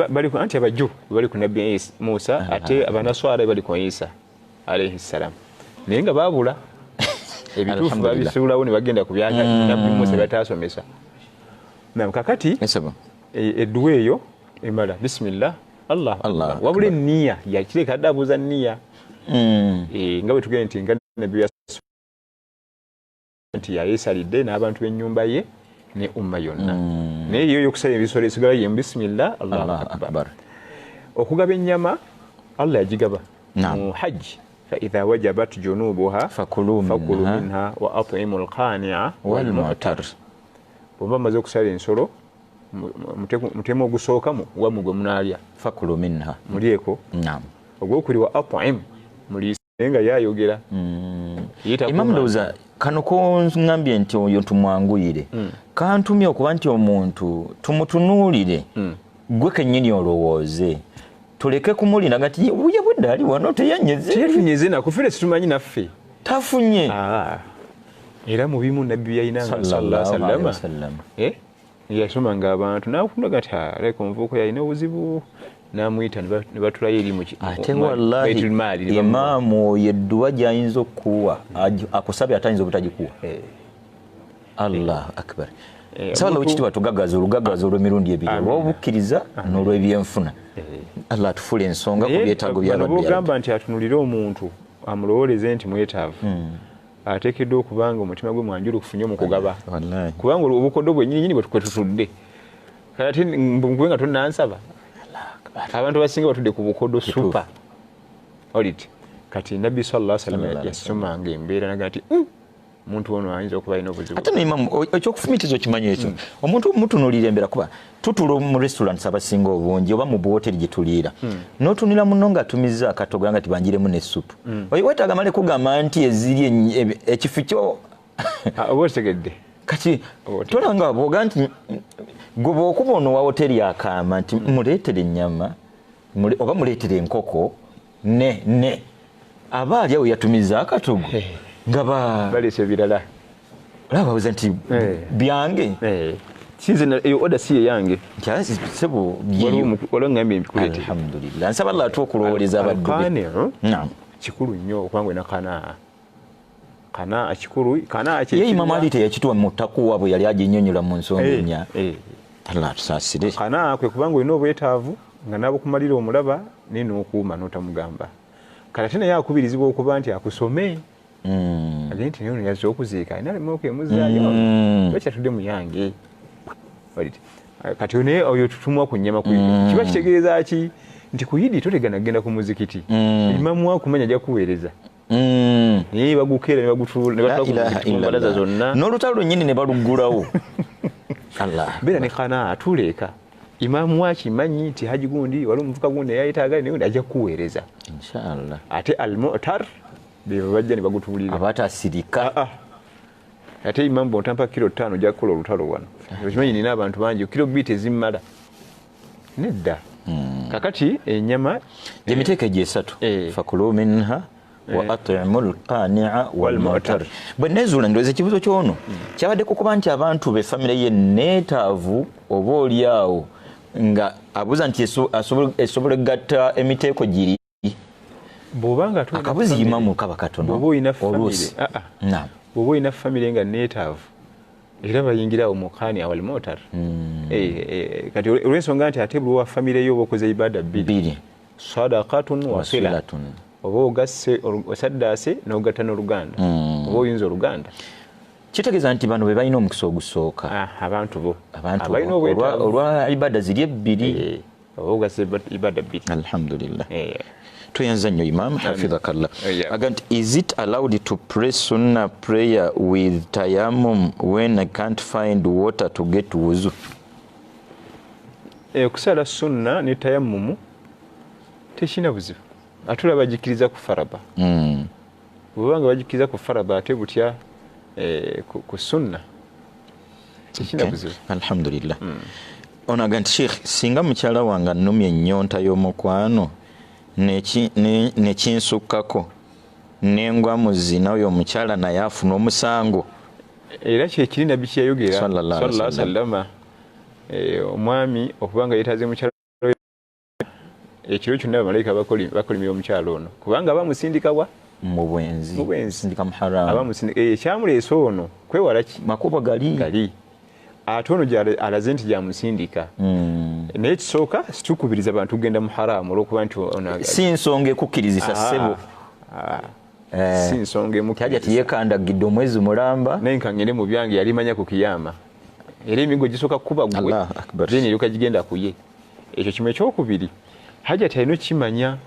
bali ku anti abajju bali ku Nabi Musa ate abanaswara bali ku Isa alayhi salam naye nga baabula ebituufu babisuulawo ne bagenda ku byaka Nabi Musa byatasomesa kakati edduwa eyo emala bismillah Allah wabula enniya yakireka adde abuuza nniya nga bwe tugende nti nga Nabi nti yayeesalidde n'abantu b'ennyumba ye ne umma yonna naye yo yokusala ebisolo esigala ye bismillah Allahu akbar. Okugaba ennyama Allah yagigaba mu hajji فإذا وجبت جنوبها فكلوا منها وأطعموا القانع والمعتر. Bw'oba maze okusala ensolo mutemo ogusookamu wamu gwe munaalya fakulu minha mulyeko naam ogwokuli wa at'im muliisenga yayogera Imam Lawza kano ko ngambye nti oyo tumwanguyire kantumye okuba nti omuntu tumutunuulire gwe kennyini olowooze tuleke kumulina gati uye budde ali wano teyannyeze nakufere situmanyi naffe tafunye era mu bimu nabbi yayinanga sallallahu alaihi wasallam yasomanga abantu nakunaga ati aleka omuvuuko yalina obuzibu namuyita ne batulayo eri mu ate wallahi imaamu yedduwa gyayinza okuwa akusabye atayinza obutagikuwa allahu akbar sabala wekitiibwa tugagaza olugagaza olw'emirundi ebiri olw'obukkiriza n'olw'ebyenfuna allah atufule ensonga ku byetaago byabagamba nti atunulire omuntu amulowooleze nti mwetaavu ateekeddwa okubanga omutima gwe mwanjulu kufunye omukugaba kubanga obukoddo bwennyininyini bwe tutudde kati nkube nga tonnansaba abantu basinga batudde ku bukoddo supa olit kati nabbi sallallahu alaihi wasallam yasomanga embeera naga nti omuntu ono ayinza okuba alina obuzibu ate naimamu ekyokufumitiza okimanyi ekyo omuntu mutunuulira embeera kuba tutula mu restaurants abasinga obungi oba mu buwoteri gye tuliira n'otunira muno ng'atumiza akatogo nga tibanjiremu n'essupu oyo wetaaga male kugamba nti eziri ekifo kyo oba otegedde kati tolanga bwoga nti gwe bw'okuba ono wa woteri akaama nti muleetere ennyama oba muleetere enkoko ne aba ali awo yatumiza akatogo nga baleese ebirala babuuza nti byange sinze eyo oda si yeyange sebo olwangambye mbikuleete alhamdulillah nsaba allah atuwa okulowooleza abaddube kikulu nnyo okubanga ena kanaa kikulu ye imamu ali teyakituwa mu takuwa bwe yali aginyonyola mu nsonga ennya allah tusaasire kanaa kwe kubanga olina obwetaavu nga nabukumalira omulaba naye n'okuuma n'otamugamba kati ate naye akubirizibwa okuba nti akusome agende nti naye ono yazze okuziika ayina lemooka emuzaayo bakyatudde mu yange kati naye oyo tutumwa ku nnyama kuyidi kiba kitegeeza ki nti ku yidi totegana genda ku muzikiti imamu akumanya ajja kuweereza naye bagukeera ne bagutulabalaza zonna n'olutalo lwennyini ne baluggulawo beera ne kana atuleeka imamu akimanyi nti haji gundi wali omuvuka gundi eyayetaaga naye ajja kuweereza inshallah ate almutar bebo bajja ne bagutuulira abatasirika ate imamu bw'otampa kilo 5 ojja kukola olutalo wano okimanyi nina abantu bangi kilo biiti ezimmala nedda kakati ennyama gyemiteeko egyesatu fakulu minha wa at'imu lqani'a walmu'tar bwe nezuula ndowooza ekibuzo kyono kyabaddeko kuba nti abantu befamire ye neetaavu oba oliawo nga abuuza nti esobola egatta emiteeko giri bw'obanga akabuzi imamu kaba katono oluusi bw'oba olina famire nga neetaavu era bayingirawo mu qani'a walmu'tar kati olw'ensonga nti ate buli wa famire yo oba okoze ibada bbiri sadaqatun wasilatun oba ogasse osaddaase n'ogatta n'oluganda oba oyinza oluganda kitegeeza nti bano be balina omukisa ogusooka abantu bo olwa ibada ziri ebbiri oba ogasse ibada bbiri alhamdulillah tuyanza nnyo imam hafidhakallah aga nti is it allowed to pray sunnah prayer with tayammum when I can't find water to get wuzu okusala sunna ne tayammumu tekina buzibu ate olaba bagikiriza ku faraba bwebanga bagikiriza ku faraba ate butya ku sunna tekina buzibu alhamdulillah onaga nti sheikh singa mukyala wange annumya ennyonta y'omukwano nekinsukkako nengwa mu zina oyo omukyala naye afuna omusango era kyekiri nabbi kyeyayogera sallallahu alaihi wasallam omwami okubanga yeetaze mukyala ekiro kyonna bamalayika bakolimira omukyalo ono kubanga bamusindikawa mu bwenzi sindika muharamu ekyamuleese ono kwewala makubo gali ate ono alaze nti gyamusindika naye kisooka situkubiriza abantu kugenda mu haramu olwokuba nti si nsonga ekukkirizisa ssebo si nsonga emukyaja tiyekandagidde omwezi mulamba naye nkangende mu byange yali manya ku kiyama era emigo gisooka kukuba gwe then eryoka gigenda kuye ekyo kimu ekyokubiri hajati alina okimanya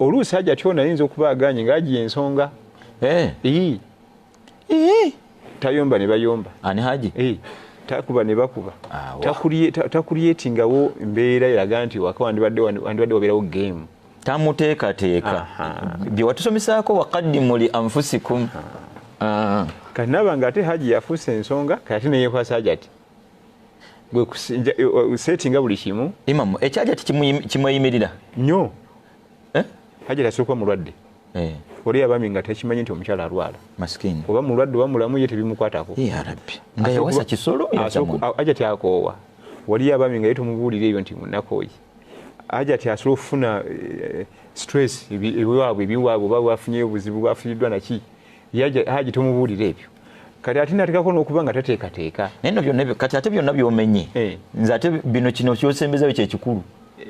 oluusi hajati ono ayinza okuba aganye ng'agiye ensonga tayomba ne bayomba ani haji takuba ne bakuba takulietingawo mbeera eraga nti waka wandibadde wabeerawo game tamuteekateeka bye watusomesaako waqaddimu li anfusikum kati naba nga ate haji yafuuse ensonga kati neyekwasa hajati setinga buli kimu imamu ekyajati kimweyimirira nnyo hajati asooka mulwadde oli abami nga tekimanyi nti omukyala alwala maskini oba mulwadde oba mulamu ye tebimukwatako ya rabbi nga yawasa kisolo hajati akoowa wali abami nga ye tumubuulira ebyo nti munakooyi hajati asobola okufuna stress ebiwaabwe oba bwafunyeyo obuzibu bwafunyiddwa naki haji tumubuulira ebyo kati ate natekako n'okuba nga tateekateeka kati ate byonna byomenye nze ate bino kino kyosembezayo kyekikulu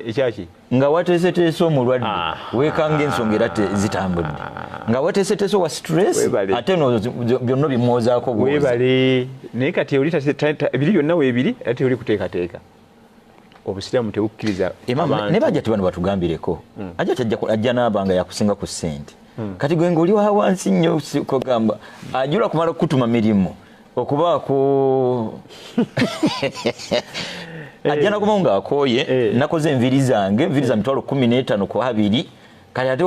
ekyaki nga wateeseteese omulwadde weekanga ensonga era zitambudde nga wateeseteese wa stress ate byonna bimwozaako webale naye kati ebiri byonna weebiri ate teoli kuteekateeka obusiraamu tebukkiriza ne bajjati bano batugambireko ajjati ajja n'abanga yakusinga ku ssente kati gwe ng'oli wa wansi nnyo kogamba ajula kumala okutuma mirimu okubaako ajja nakomawo ng'akooye nakoze enviri zange za mitwalo 15 ku 2 kati ate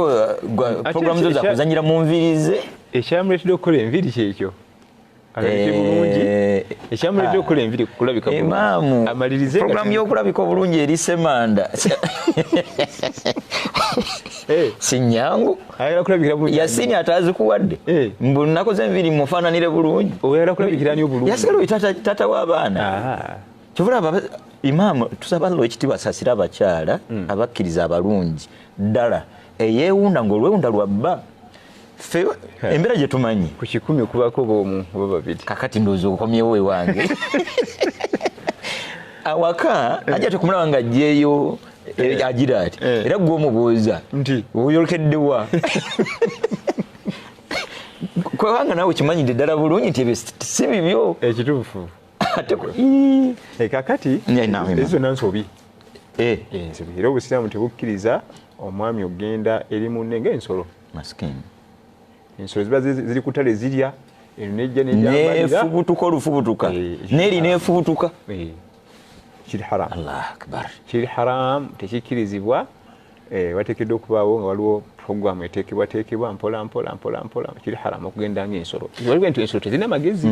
programu zo zakuzanyira mu nviri ze ekyamuleetedde okukola enviri kyekyo alabike bulungi ekyamuleetedde okukola enviri kulabika bulungi amalirize programu y'okulabika obulungi eri Semanda sinyangu yasini atazikuwadde mbu nakoze enviri mufaananire bulungi oyagala kulabikirani obulungi yasigala tata w'abaana kyovulaba imaamu tusaba Allah ekitiibwa asaasira abakyala abakkiriza abalungi ddala eyeewunda ng'olwewunda lwabba ffe embeera gye tumanyi ku 10 kubako b'omu oba babiri kakati ndowooza okomyewo ewange awaka ajja tekumulaba nga ajjeeyo agira ati era gwe omubuuza nti oyolekeddewa kwewanga naawe kimanyidde ddala bulungi nti ebyo si bibyo ekituufu kakati ezo nansobi era obusiraamu tebukkiriza omwami ogenda eri munne ng'ensolo maskini ensolo ziba ziri ku ttale zirya eno nejja nefubutuka olufubutuka neeri nefubutuka kiri haram Allah akbar kiri haram tekikkirizibwa wateekeddwa okubaawo nga waliwo programu eteekebwateekebwa mpola kiri haram okugenda ng'ensolo waliwo nti ensolo tezirina magezi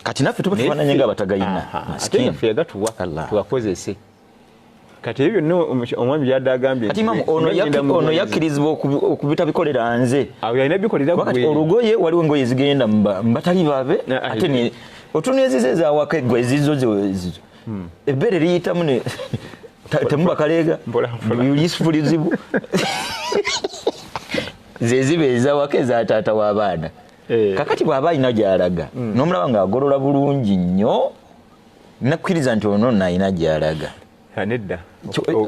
kati naffe tuba tufaananye nga abatagayina ate naffe yagatuwa tubakozese kati ebyo byonna omwami byadde agambye kati imamu ono yakkirizibwa okubitabikolerera nze awo yalina bikolera gwe olugoye waliwo engoye zigenda mbatali babe ate otunula ezizo ezawaka eggwa ezizo zizo ebbeere liyitamu temuba kaleega yusufulizibu zeziba ezawaka ezataata w'abaana kakati bw'aba alina gy'alaga n'omulaba ng'agolola bulungi nnyo nakkiriza nti ono nayina gy'alaga nedda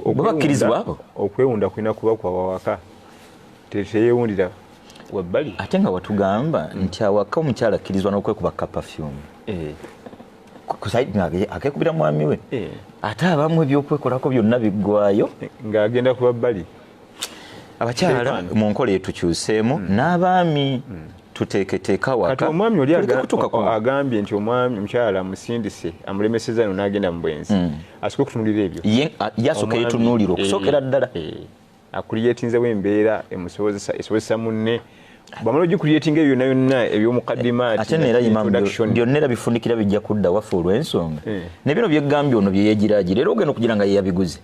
bwebakkirizibwa abo okwewunda kulina kuba kwawawaka teyewundira wabbali ate nga watugamba nti awaka omukyala akkirizwa n'okwekuba kapafyumu akekubira mwami we ate abamu ebyokwekolako byonna biggwayo ng'agenda ku babbali abakyala mu nkola etukyuseemu n'abaami tuteeketeeka waka kati omwami oli agambye nti omwami omukyala amusindise amulemeseza no n'agenda mu bwenzi asooka okutunulira ebyo yasooka yetunuulira okusookera ddala akuliyetinzewo embeera esobozesa munne bamala ogikuliyetinga ebyo byonna byonna ebyomukaddimaati ate neera byonna era bifundikira bijja kudda waffe olw'ensonga ne bino byeggambye ono bye yeegiraagira era ogenda okugira nga yeyabiguze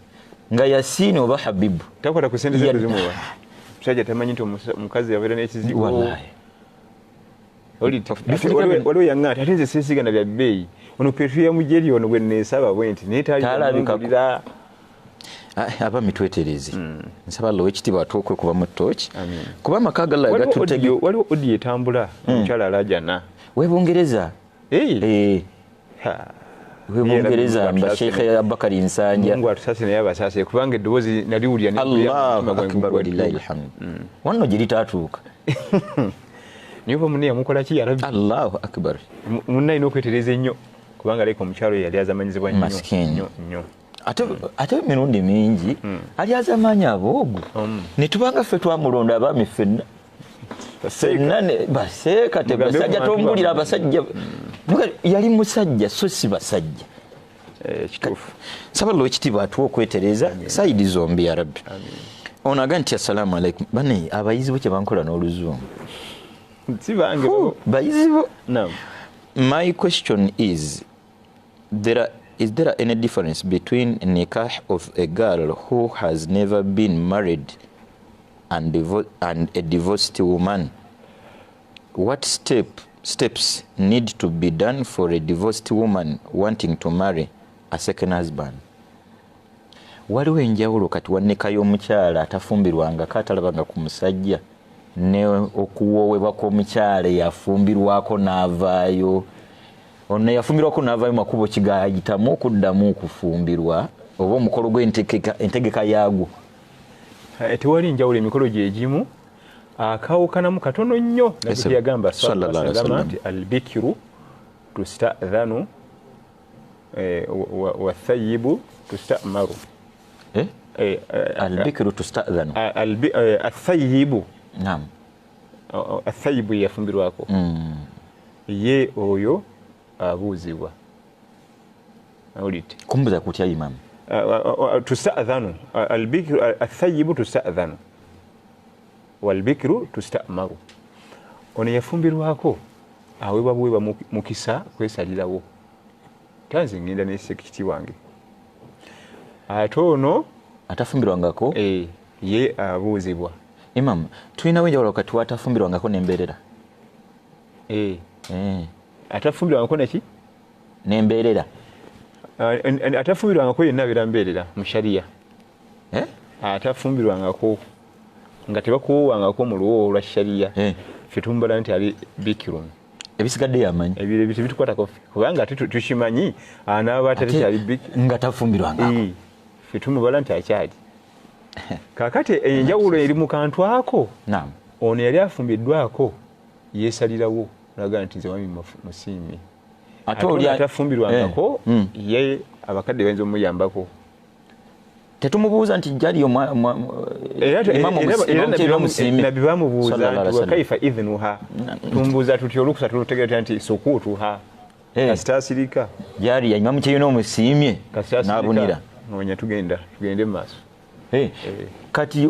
nga yasiini oba habibu takwata ku sente zetu zimuwa musajja tamanyi nti omukazi yabeera n'ekizibu waliwo yaŋŋaati ate nze seesigana bya bbeeyi ono petro yamujeri ono gwe neesaba bwe nti naye talabikakira abami twetereze nsaba Allah w'ekitiibwa atuukwe kuba mu ttooki kuba amaka galla gatutege waliwo odi etambula omukyala alajana webungereza webungereza mba Sheikh Abubakari Nsanja Mungu atusase naye abasase kubanga eddoboozi naliwulira Allahu akbar walillahi alhamd wanno gye litaatuuka niyo munne yamukola ki yarabi Allahu akbar munne alina okwetereza ennyo kubanga aleka omukyalo yali azamanyizibwa nnyo ate emirundi mingi ali azamanyi aboogu ne tubanga ffe twamulonda abaami ffenna baseeka tebasajja tombulira abasajja yali musajja so si basajja kituufu sabalo ekitiibwa atuwa okwetereza sayidi zombi ya rabbi ono aga nti assalamu alaikum bane abayizibo kye bankola n'oluzungu si bange bayizibo naam. My question is there any difference between nikah of a girl who has never been married and a divorced woman? What steps need to be done for a divorced woman wanting to marry a second husband? Waliwo enjawulo kati waneka y'omukyala atafumbirwangako atalabanga ku musajja ne okuwoowebwa kw'omukyala yafumbirwako n'avaayo ono yafumbirwako n'avaayo makubo kigayitamu okuddamu okufumbirwa oba omukolo gw'entegeka yaagwo. Tewali njawulo emikolo gye gimu akawukanamu katono nnyo nabbi yagamba sallallahu alaihi wasallam nti albikiru tustadhanu wa thayyibu tustamaru. Albikiru tustadhanu athayyibu naam athayyibu yafumbirwako ye oyo abuuzibwa awulite kumbuza kutya imam tustadhanu albikiru athayyibu tustadhanu walbikiru tustamaru. Ono yafumbirwako aweebwa buweebwa mukisa kwesalirawo tanze ngenda n'esekiti wange ate ono atafumbirwangako ye abuuzibwa. Imam tulinawo enjawulo kati watafumbirwangako n'embeerera atafumbirwangako neki n'embeerera atafumbirwangako yenna abeera mbeerera mu shariya atafumbirwangako nga tebakuwoowangako mu luwoowo lwa shariya ffe tumubala nti ali bikirun ebisigadde yamanyi ebyo bitukwatako kubanga ate tukimanyi anaaba atatekyali nga tafumbirwangako ffe tumubala nti akyali kakati enjawulo eri mu kantu ako naam ono yali afumbiddwako yeesalirawo alaga nti nze wami musiimi ate oli atafumbirwangako ye abakadde bayinza omuyambako. Tetumubuuza nti jali nabbi bamubuuza nti wakaifa idhnuha tumbuuza tuti olukusa tulutegeera nti sukuutuha kasitaasirika jali ya imamu kyeyina omusiimye n'abunira noonya tugende mu maaso. Kati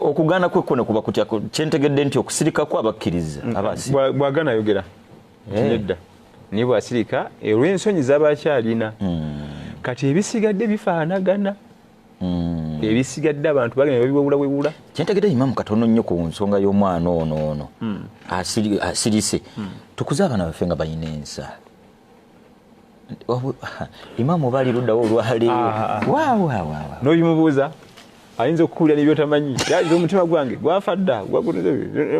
okugaana kwe kuno kuba kutya kyentegedde nti okusirika kwa abakkiriza abasi bwagaana ayogera nedda niye bwasirika olw'ensonyi z'abakyalina kati ebisigadde bifaanagana ebisigadde abantu bagenda babiwewulawewula. Kyentegedde imamu katono nnyo ku nsonga y'omwana ono asirise tukuze abaana baffe nga balina ensa imamu baali luddawo olwaleero n'obimubuuza ayinza okukuwulira n'ebyotamanyi yaliza omutima gwange gwafa dda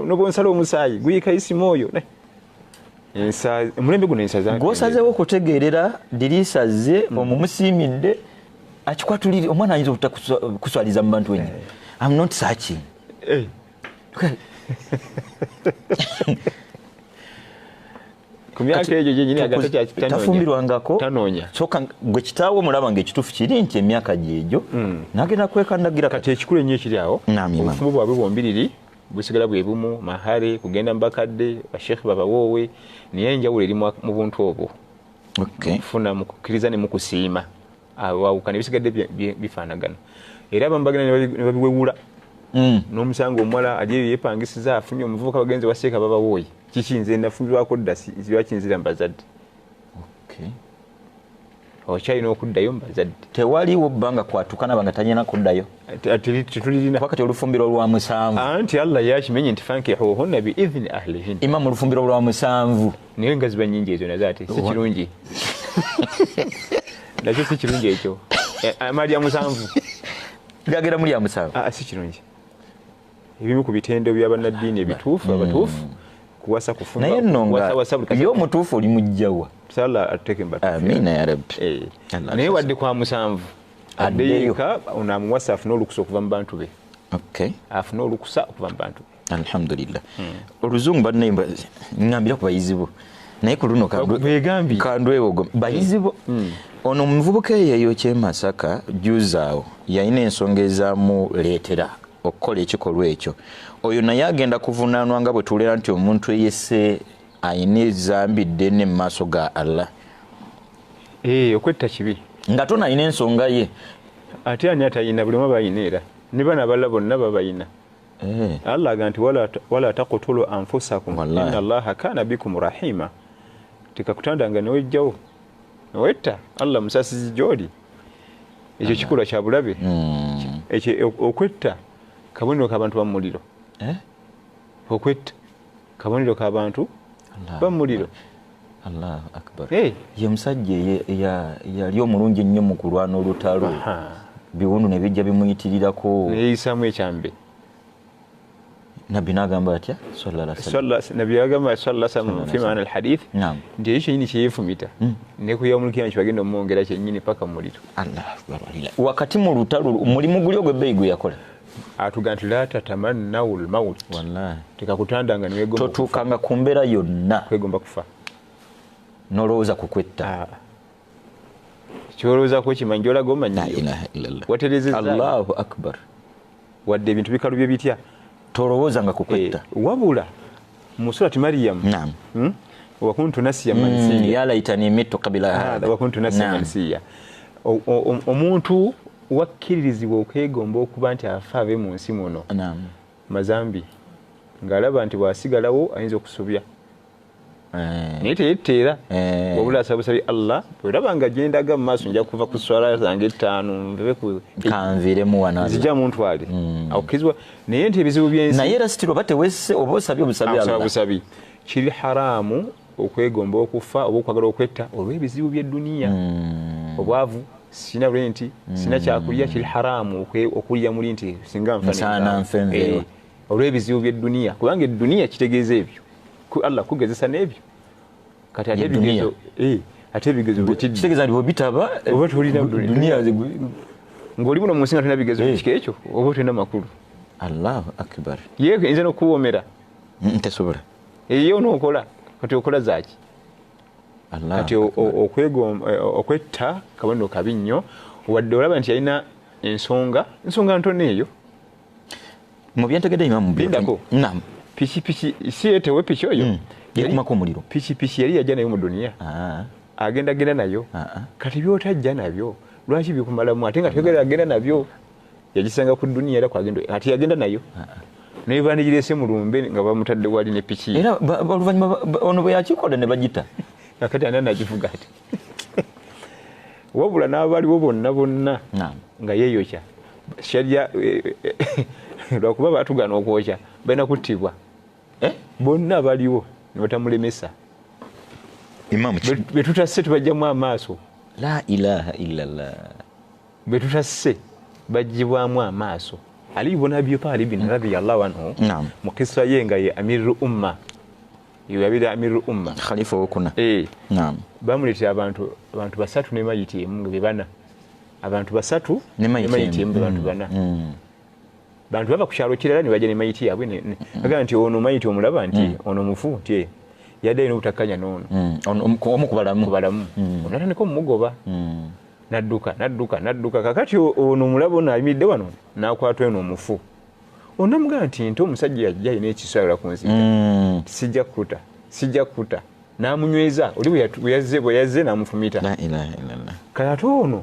nobwonsala omusaayi guyika isimooyo omulembe guno ensa gw'osazeewo okutegeerera diriisaze omumusiimidde akikwatulire omwana ayinza obutakuswaliza mu bantu wenyini. I'm not searching. Ku myaka egyo gyenyini tafumbirwangako tanoonya soka gwe kitaawo omulaba ng'ekituufu kiri nti emyaka gyegyo nagenda kwekandagira kati ekikulu ennyo ekiri awo obufumu bwabwe bombiriri busigala bwe bumu mahare kugenda mu bakadde bashekhe babawoowe naye enjawulo eri mu buntu obwo funa mu kukkiriza ne mu kusiima awawukana ebisigadde bifaanagana era abamu bagenda ne babiwewula n'omusango omuwala ali eyo yeepangisiza afunye omuvubuka bagenzi waseeka babawooye kikinze nafumbirwako dda lwakinzira mu bazadde okyalina okuddayo mu bazadde tewaliwo bbanga kwatukana banga tanyina kuddayo tetulirina wakati olufumbiro lwa musanvu anti allah yakimenye nti fankihuhunna biidhini ahlihin imamu olufumbiro lwa musanvu naye nga ziba nnyingi ezo nazo ate si kirungi nakyo si kirungi ekyo amali ya musanvu byagera muli ya musanvu si kirungi ebimu ku bitendo by'abannaddiini ebituufu abatuufu kuwasa kufumba naye nno nga yo omutuufu oli mujjawa sala ateke mbatufu amina ya rabbi naye wadde kwa musanvu addeyeka onaamuwasa afune olukusa okuva mu bantu be afune olukusa okuva mu bantu be alhamdulillah oluzungu bannayimba ngambira ku bayizi bo naye ku luno kandwewogo bayizi bo ono omuvubuka eyeyo ky'emasaka juuzaawo yalina ensonga ezaamuleetera okukola ekikolwa ekyo oyo naye agenda kuvunaanwa nga bwe tuwulira nti omuntu eyesse ayina zambi ddene mu maaso ga Allah okwetta kibi nga tona ayina ensonga ye ate ani atayina buli omu bayina era ne bana abala bonna babayina Allah aga nti wala taqtulu anfusakum inna Allaha kana bikum rahima tikakutandanga newejjawo newetta Allah musasizi gy'oli ekyo kikola kya bulabe ekyo okwetta kabonero k'abantu bamuliro okwetta kabonero k'abantu bamuliro Allahu akbar ye musajja yali omulungi ennyo mu kulwana olutalo biwundu ne bijja bimuyitirirako neeyisamu ekyambe nabbi n'agamba atya nabbi yagamba sallallahu fi maana alhadith nti ekyo kyennyini kyeyefumita nekuyamulukira kibagenda omwongera kyennyini paka mu muliro wakati mu lutalo omulimu guli ogw'ebbeeyi gwe yakola atuga nti la tatamannawu lmaut tekakutandanga niwegomba totuukanga ku mbeera yonna kwegomba kufa nolowooza kukwetta kyolowoozaku kimanyi gyolaga omanyi waterezeza Allahu akbar wadde ebintu bikalu bye bitya tolowoozanga kukwetta wabula mu surati Maryam wakuntu nasiya mansiya ya laitani mitu qabla hada wakuntu nasiya mansiya omuntu wakkiririzibwa okwegomba okuba nti afa ave mu nsi muno mazambi ng'alaba nti bw'asigalawo ayinza okusobya naye teyetteera wabula asabusabye Allah bweraba nga gyendaga mu maaso nja kuva ku swala zange 5 kanviremu wana zijja muntu ali akukizwa naye nti ebizibu byensi naye era sitiro bate wese oba osabye obusabi Allah kiri haramu okwegomba okufa oba okwagala okwetta olw'ebizibu by'edduniya obwavu sina renti sina kyakulya kiri haramu okulya muli nti singa nfanira olw'ebizibu by'edduniya kubanga edduniya kitegeeza ebyo Allah kugezesa n'ebyo kati ate ebigezo ate ebigezo kitegeeza nti bw'obitaba oba tolina dduniya ng'oli muno mu nsi nga tolina bigezo bikiko ekyo oba tolina makulu Allahu akbar yeeko nze n'okuwoomera tesobola eyo onookola kati okola zaaki kati okwetta kabonero kabi nnyo wadde olaba nti yalina ensonga ntono eyo mu byentegedde imamu bindako pikipiki si yetewe piki oyo yakumako omuliro pikipiki yali yajja nayo mu duniya agenda nayo kati byotajja nabyo lwaki bikumalamu ate nga tegera agenda nabyo yagisanga ku duniya era kwagenda ati yagenda nayo naye bandigirese mu lumbe nga bamutadde wali ne piki era oluvannyuma ono bwe yakikola ne bagita akati ana nagivuga ati wabula n'abaliwo bonna nga yeeyokya sharya lwakuba batugana okwokya balina kuttibwa bonna baliwo ne batamulemesa betutasse tubajjamu amaaso la ilaha illallah betutasse bajjibwamu amaaso Ali ibn Abi Talib radiyallahu anhu mu kisa ye nga ye amirul umma yabira amirul umma khalifa wokuna bamuleta abantu basatu ne mayiti mu bibana abantu basatu ne mayiti mu bantu bana bantu baba kushalo kirala ne baje ne mayiti yabwe aga nti ono mayiti omulaba nti ono mufu nti yadde ino utakanya nono ono kubalamu onatane ko mugoba nadduka kakati ono mulabo na imidde wano nakwatwa eno omufu onamuga nti nto omusajja yajja ine ekiswala ku nzita sijja kuta namunyweza oli bwe yazze namufumita la ilaha illallah kalato ono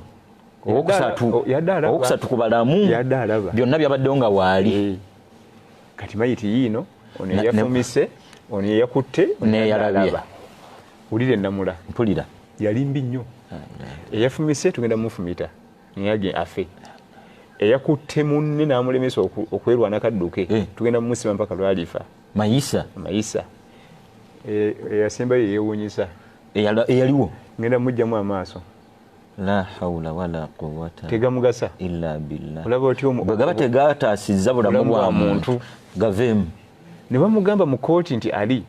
okusatu kubalamu yadalaba byonna byabadde nga waali kati mayiti yino ono yafumise ono yakutte ne yalabye ulire namula mpulira yali mbi nnyo eyafumise tugenda mufumita nyage afe eyakutte munne namulemesa okwerwana kadduke tugenda musima mpaka lwalifa mayisa eyasemba yewunyisa eyaliwo ngenda mujjamu amaaso la hawla wala quwwata tegamugasa illa billah olaba otyo bwegaba tegatasiza bulamu bwa muntu gavemu ne bamugamba mu kooti nti ali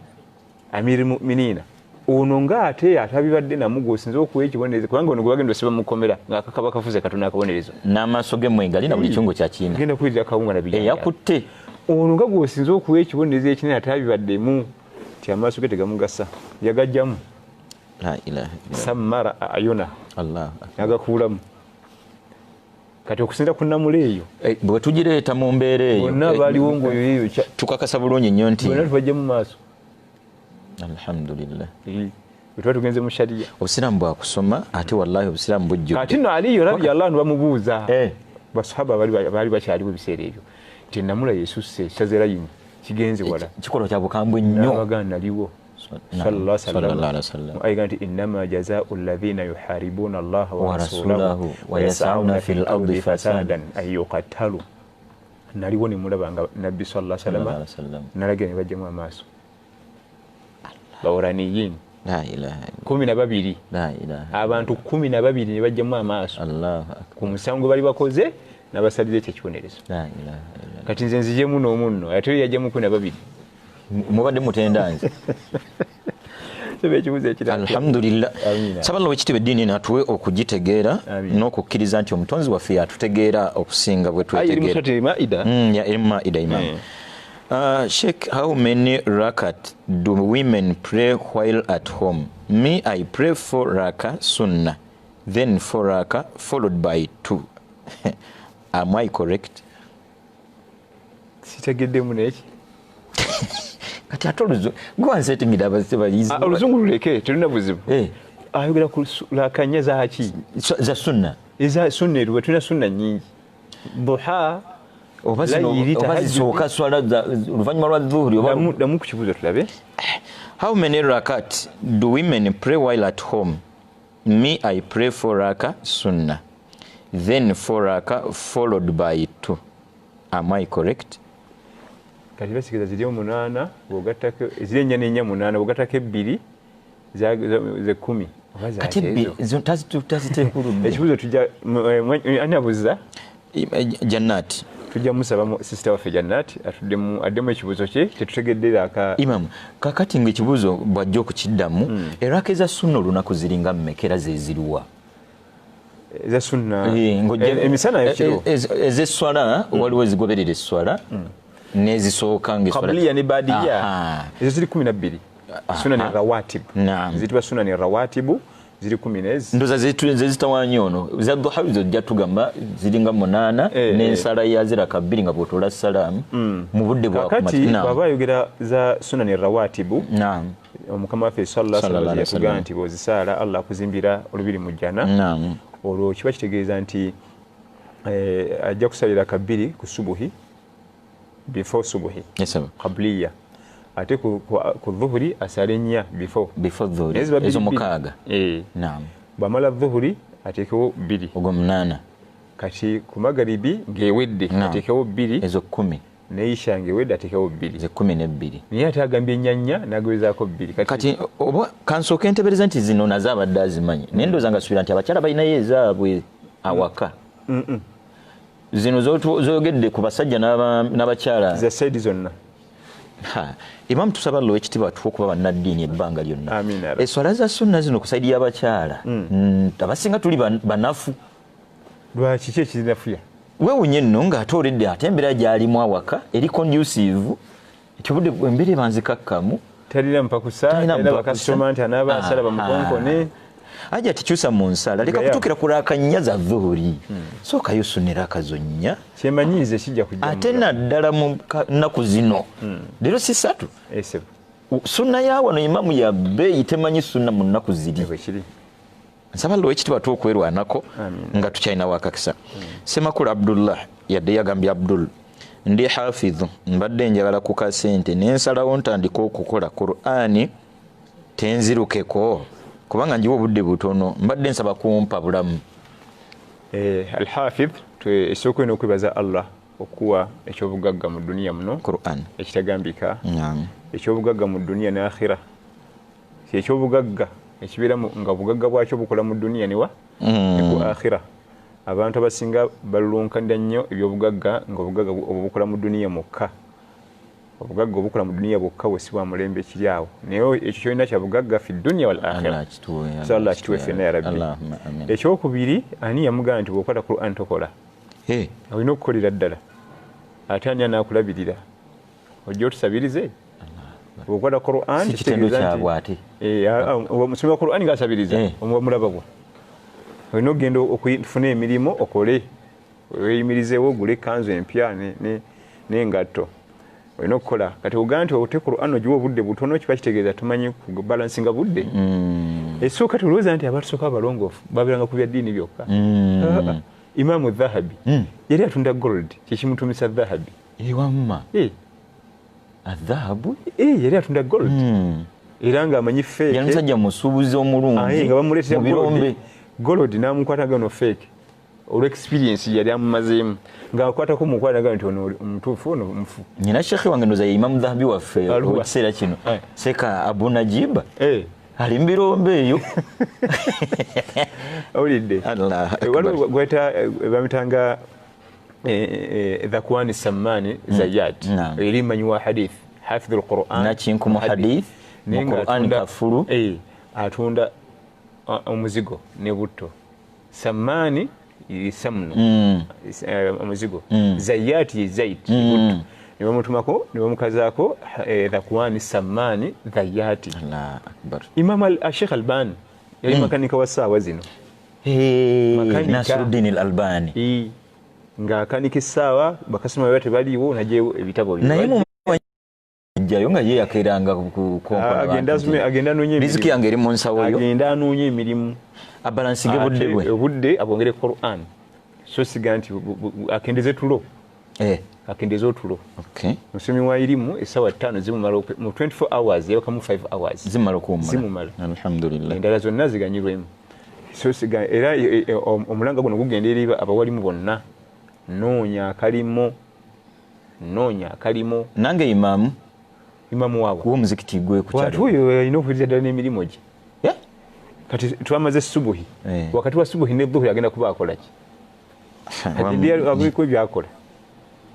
amiri mu'minina ono nga ate atabibadde namugo osinza okuwa ekibonerezo kubanga ono gwagenda osiba mukomera ng'akakaba kafuze katona akabonerezo n'amaaso ge mwengali na buli kyongo kya Kiina genda kuwulira kawunga na bijja eyakutte ono nga gwosinza okuwa ekibonerezo ekinene atabibaddemu ti amaaso ge tegamugasa yagajjamu la ilaha sammara ayona Allah nagakuulamu kati okusinza ku namula eyo bwe tugireeta mu mbeera eyo bonna baaliwo ng'oyo yeeyo tukakasa bulungi nnyo nti bonna tubajje mu maaso alhamdulillah tuba tugenze mu sharia obusiraamu bwakusoma ate wallahi obusiraamu bujjudde kati no aliyo radiyallahu anhu bamubuuza basahaba bali bakyaliwo ebiseera ebyo nti namula yesusse sazelayini kigenze wala kikolwa kya bukambwe nnyo abaganda naliwo sallallahu alaihi wasallam ayga nti innama jazaa'u alladhina yuharibuna allaha wa rasulahu wa yas'auna fil ardi fasadan ay yuqatalu naliwo ne mulaba nga nabbi sallallahu alaihi wasallam nalaga ne bajjamu amaaso bawraniyin la ilaha illallah 12 la ilaha abantu 12 ne bajjamu amaaso allah ku musango bali bakoze n'abasalire ekibonerezo la ilaha illallah kati nze nzijemu n'omunno ate yajjamu 12 mubadde mutendanze alhamdulillah saballa wekitiibwa eddiini natuwe okugitegeera n'okukkiriza nti omutonzi waffe yatutegeera okusinga bwe twetegeera maida imam Sheikh, how many rakat do women pray while at home? Me, I pray 4 raka sunnah, then 4 raka followed by 2. Am I correct? Sitageddemu neki kati ate gwansetingira abayizi oluzungu luleke tulina buzibu ayogera ku raka nnya zaki za sunna eza sunna eriwe tulina sunna nyingi duha oba zisooka swala oluvannyuma lwa dhuhuri damu ku kibuuzo tulabe. How many rakat do women pray while at home? Me, I pray 4 raka sunnah, then 4 raka followed by 2. Am I correct? Kati basigaza ziri 8 bwogattako ziri ennya n'ennya 8 bwogattako 2 ze 10 kati tazitekuludde ekibuuzo tujja ani abuuza Jannat tujja musaba sister waffe Jannat addemu ekibuuzo kye tetutegeddera imam kakati ng'ekibuuzo bw'ajja okukiddamu eraka eza sunna olunaku ziringa mmekera zeziriwa eza sunna emisana ekiro ez'esswala waliwo ezigoberera esswala nezisooka qabliya ne badiya ezo ziri 12 sunna ni rawatib zitibwa sunna ni rawatibu ziri 10 ndoza zezitawanyi ono za duha zo jja tugamba ziringa 8 n'ensala ya ziraka 2 nga bwotola salaamu mu budde bwa kumatina baba yogera za sunna ni rawatibu omukama waffe sallallahu alaihi wasallam nti bozisala Allah kuzimbira olubiri mu jana olwo kiba kitegeeza nti ajja kusalira kabiri ku subuhi before subuhi qabliya ate ku dhuhuri asale nnya before dhuhuri ezo mukaaga naam bamala dhuhuri atekewo 2 ogwo 8 kati ku magaribi ngewedde atekewo 2 ezo 10 neisha ngewedde atekewo 2 ze 12 niye ate agambye ennyanya nagewezaako 2 kati oba kansooka entebereza nti zino nazo abadde azimanyi naye ndowooza nga suubira nti abakyala balinayo ezaabwe awaka zino zoyogedde ku basajja n'abakyala za saidi zonna Imam tusaba Allah ekitiibwa tuwe okuba bannaddiini ebbanga lyonna eswala za sunna zino ku saidi y'abakyala abasinga tuli banafu lwaki ki ekirinafuya weewunye nno ng'ate oledde ate embeera gy'alimu awaka eri conducive ekyobudde embeera ebanzikakkamu talina mpakusa talina bakasitoma nti anaaba asala bamukonkone aja tikyusa mu nsala leka kutuukira ku raaka nnya za dhuhuri sookayo sunna eraka zonnya kyemanyirize kijja kujja ate naddala mu nnaku zino leero si 3 sunna ya wano imamu ya bbeeyi temanyi sunna mu nnaku ziri nsaba lwo ekitiibwa twokwerwanako nga tukyalinawo akakisa Semakulu Abdullah yadde yagambye Abdul ndi hafidhu mbadde njagala ku kasente nensalawo ntandika okukola Qur'ani tenzirukeko kubanga njiwa obudde butono mbadde nsaba kumpa bulamu alhafidh esooka ino okwebaza Allah okuwa ekyobugagga mu duniya muno Qur'an ekitagambika ekyobugagga mu duniya ne akhira ekyobugagga ekibeera nga obugagga bwakyo bukola mu duniya newa ku akhira abantu abasinga balulunkanira nnyo ebyobugagga nga obugagga obukola mu duniya mukka obugagga obukola mu duniya bwokka bwesibwa mulembe kiri awo naye ekyo kyolina kya bugagga fi dunya wal akhira Allah kituwe fena ya rabbi ekyokubiri ani yamugamba nti bwokwata Qur'an tokola olina okukolera ddala ate ani anaakulabirira ojja otusabirize bwokwata Qur'an omusomi wa Qur'an ngaasabiriza omulaba gwa olina okugenda okufuna emirimu okole weyimirizeewo ogule kanzu empya n'engatto olina okukola kati ogamba nti ote Qur'an ogiwa obudde butono kiba kitegeeza tumanyi kubalansinga budde esooka tulowooza nti abatusooka abalongoofu babeeranga ku bya ddiini byokka Imaamu Dhahabi yali atunda gold kyekimutumisa Dhahabi ewamma adhahabu yali atunda gold era ng'amanyi fake yali musajja musuubuzi omulungi nga bamuleetera birombe gold n'amukwataga no fake olw'experience yali amumazeemu ng'akwatako mukwataga nti ono omutuufu ono mufu nyina shekhe wange ndoza ye Imaamu Dhahabi waffe ekiseera kino Seka Abu Najiba ali mbirombe eyo awulidde waliwo gweta bamitanga Dhakwani Sammani Zayyat eri manyiwa hadith hafidh al-Qur'an nakinku mu hadith mu Qur'an kafuru atunda omuzigo ne butto Sammani samnu omuzigo Zayyat Zayd butto ne bamutumako ne bamukazaako Dhakwani Sammani Zayyat Allah akbar Imam al-Sheikh Albani yali makanika wa saawa zino Nasiruddin al-Albani ng'akanika essaawa bakasoma baba tebaliiwo najeewo ebitabo naye mujjayo nga ye yakeeranga agenda anoonya riziki yange eri mu nsawo yo agenda anoonya emirimu abalansinge budde bwe obudde abwongere Qur'an so siga nti akendeze tulo akendeze otulo musomi wa irimu essaawa 5 zimumala mu 24 hours yabakamu 5 hours zimumala alhamdulillah endala zonna ziganyirwemu so siga era omulanga guno gugenda eri abawalimu bonna noonya akalimo nange imaamu waabwe w'omuzikiti gwe ku kyalo oyo alina okuwuliriza ddala n'emirimu gye kati twamaze subuhi wakati wa subuhi ne dhuhuri agenda kuba akola ki abiko byakola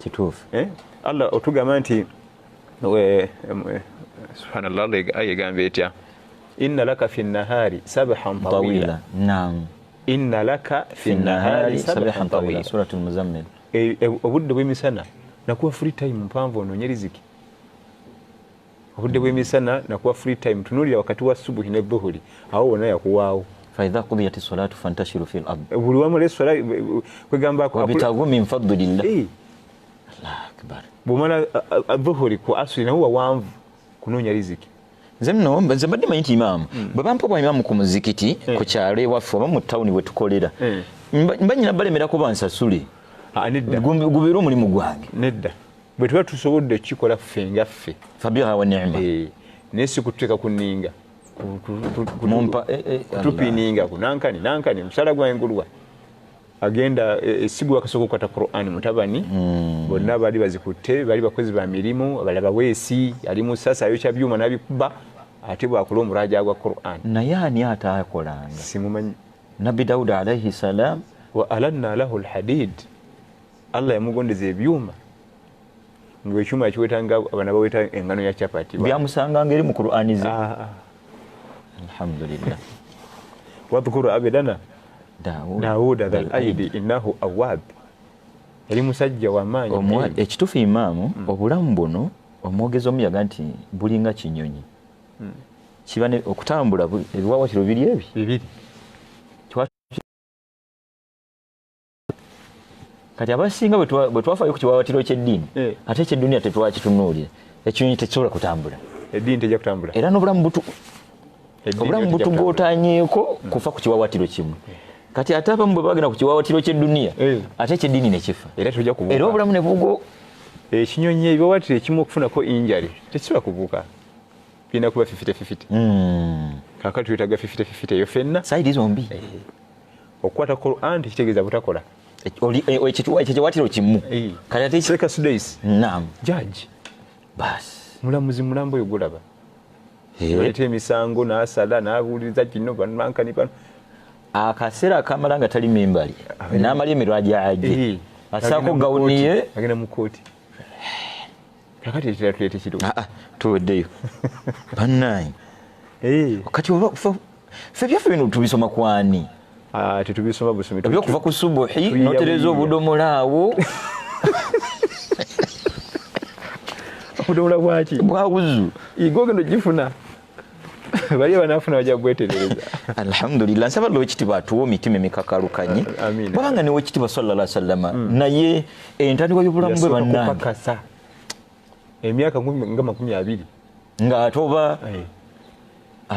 kituufu Allah otugamba nti subhanallah ayegambye etya inna laka fi nnahari sabhan tawila naam inna laka fi nnahari sabhan tawila suratul muzammil obudde bw'emisana nakuwa free time mpanvu onoonye riziki obudde bw'emisana nakuwa free time tunuulira wakati wa subuhi ne dhuhuri awo wonna yakuwaawo faidha qudiyati salatu fantashiru fil ard buli wamala essola kwegamba wabitagu min fadlillah Allah akbar bw'omala dhuhuri ku asri nawo wawanvu kunoonya riziki nze mbadde manyi nti imaamu bwe bampabwa imaamu ku muzikiti ku kyalo ewaffe oba mu tawuni we tukolera mba nyina balemerako bansasule gubeera omulimu gwange nedda bwe tuba tusobodde kukikola ffe nga ffe fabiha wa ni'ma naye si kututeeka ku nninga tupininga ku nankani musala gwangulwa agenda esigu akasoko kwata Qur'an mutabani bonna bali bazikutte bali bakozi ba mirimu abalaba weesi ali musasa ayo kyabyuma nabikuba ate bwakola omuraja gwa Qur'an naye ani ataakolanga simumanyi Nabi Daud alayhi salam wa alanna lahu alhadid Allah yamugondeza ebyuma ngwe ekyuma kiwetanga abana baweta engano ya chapati byamusanga ngeri mu Qur'an ze alhamdulillah wadhkuru abidana Daawuda dhal aidi innahu awwab yali musajja w'amaanyi ekituufu imaamu obulamu buno omwogezi omu yaga nti bulinga kinyonyi kiba okutambula ebiwaawatiro bibiri kati abasinga bwe twafaayo ku kiwaawatiro ky'eddiini ate eky'edduniya tetwakitunuulira ekinyonyi tekisobola kutambula eddiini tejja kutambula era n'obulamu butugootanyeeko kufa ku kiwaawatiro kimu kati ate abamu bwe bagenda ku kiwaawatiro ky'edduniya ate eky'eddiini ne kifa era obulamu ne bugo ekinyonyi ebiwaawatiro ekimu okufunako injari tekisobola kubuuka birina kuba fifite kakati twetaaga fifite eyo fenna sayidi zombi okukwata Qur'an tekitegeeza butakola ekyo kiwaawatiro kimu kati ate Seka Sudais naam judge basi mulamuzi mulamba oyo gulaba leeta emisango n'asala n'abuuliriza kino banankani bano akaseera akamala nga tali mimbali n'amala emirwaji aje asaako gawuniye agenda mu kooti kakati ekirala tuleete kiro tuweddeyo bannaye kati ffe byaffe bino tubisoma kwani tetubisoma busomi ebyokuva ku subuhi notereza obudomola awo obudomola bwaki bwawuzu igogendo gifuna bali banafuna bajja bweterereza alhamdulillah nsaba Lwekitiibwa atuwa emitima emikakalukanye babanga ne Weekitiibwa sallallahu alaihi wasallam naye entandikwa y'obulamu bwe bannaye emyaka nga 20 nga atoba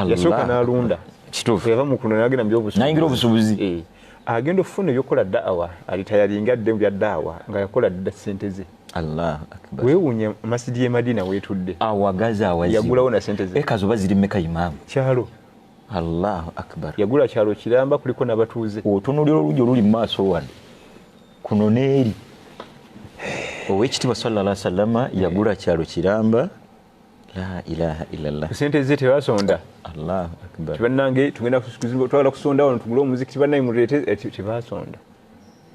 yasooka n'alunda kituufu yava mu kuno n'agenda mu by'obusuubuzi n'ayingira obusuubuzi agenda okufuna ebyokukola daawa alitayalinga adde mu bya daawa nga yakola dda ssente ze. Allahu akbar. Weewuunya masjidi y'e Madina weetudde awagazi awazibu yagulawo na ssente ze eka zoba ziri mmeka imaamu kyalo. Allahu akbar. Yagula kyalo kiramba kuliko n'abatuuze. Otunuulira olujja oluli mu maaso wano kuno n'eri Oweekitiibwa sallallahu alaihi wasallama yagula kyalo kiramba. La ilaha illallah. Ssente ze tebasonda. Allahu akbar. Tibannange tugenda twala kusonda wano tugule omuziki tibannaye muleete tebasonda.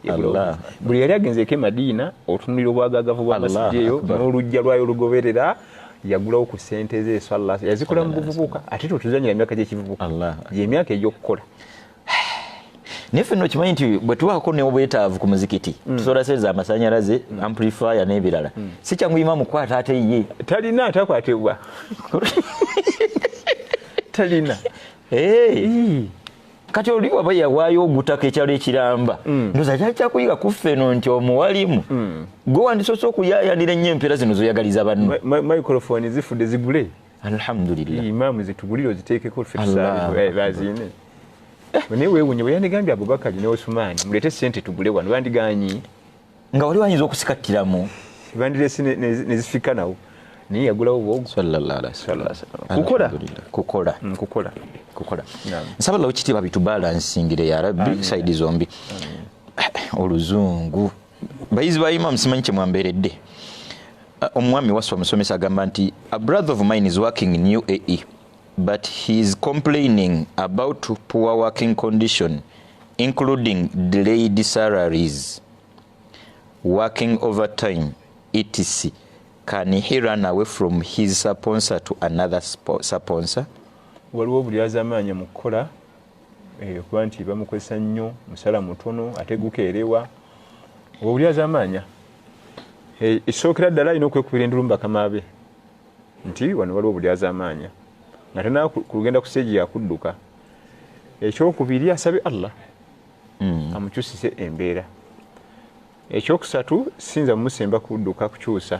Allah. Buli yali agenzeeko e Madina otunulira obwagagavu bwa masjidi eyo n'olujja lwayo olugoberera yagulawo ku ssente ze sallallahu yazikola mu buvubuka ate tuzanyira emyaka gy'ekivubuka y'emyaka egy'okukola. Naye ffe nno kimanyi nti bwe tubaako n'obwetaavu ku muzikiti tusobola sente z'amasannyalaze amplifier n'ebirala si kyangu imaamu kukwata ate ye talina atakwatibwa talina kati oli waba yawaayo ogutaka ekyalo ekiramba ndoza kyali kyakuyiga ku ffe no nti omuwalimu gwe wandisoose okuyaayanira ennyo empeera zino zoyagaliza banno microphone zifudde zigule alhamdulillah imaamu zitugulire oziteekeko ffe baziine naye weewuunye bwe yandigambye Abubakari ne Osumaani muleete ssente tugule wano bandiganyi nga wali wayinza okusikattiramu bandirese ne zifika nawo naye yagulawo bwogu sallallahu alaihi wasallam kukola nsaba Allahu kitiibwa bitubalansingire ya Rabbi saidi zombi oluzungu bayizi ba Imam simanyi kye mwambeeredde omwami waswa musomesa agamba nti a brother of mine is working in UAE but he is complaining about poor working condition including delayed salaries, working overtime, etc. Can he run away from his sponsor to another sponsor? Waliwo buli azamanya mu kukola kuba nti bamukozesa nnyo musala mutono ate gukeerewa buli azamanya esookera ddala alina okwekubira endulu bakamabe nti wano waliwo buli azamanya nga tena kugenda ku stage yakudduka ekyokubiri asabe Allah amukyusise embeera ekyokusatu sinza mumusemba kudduka kukyusa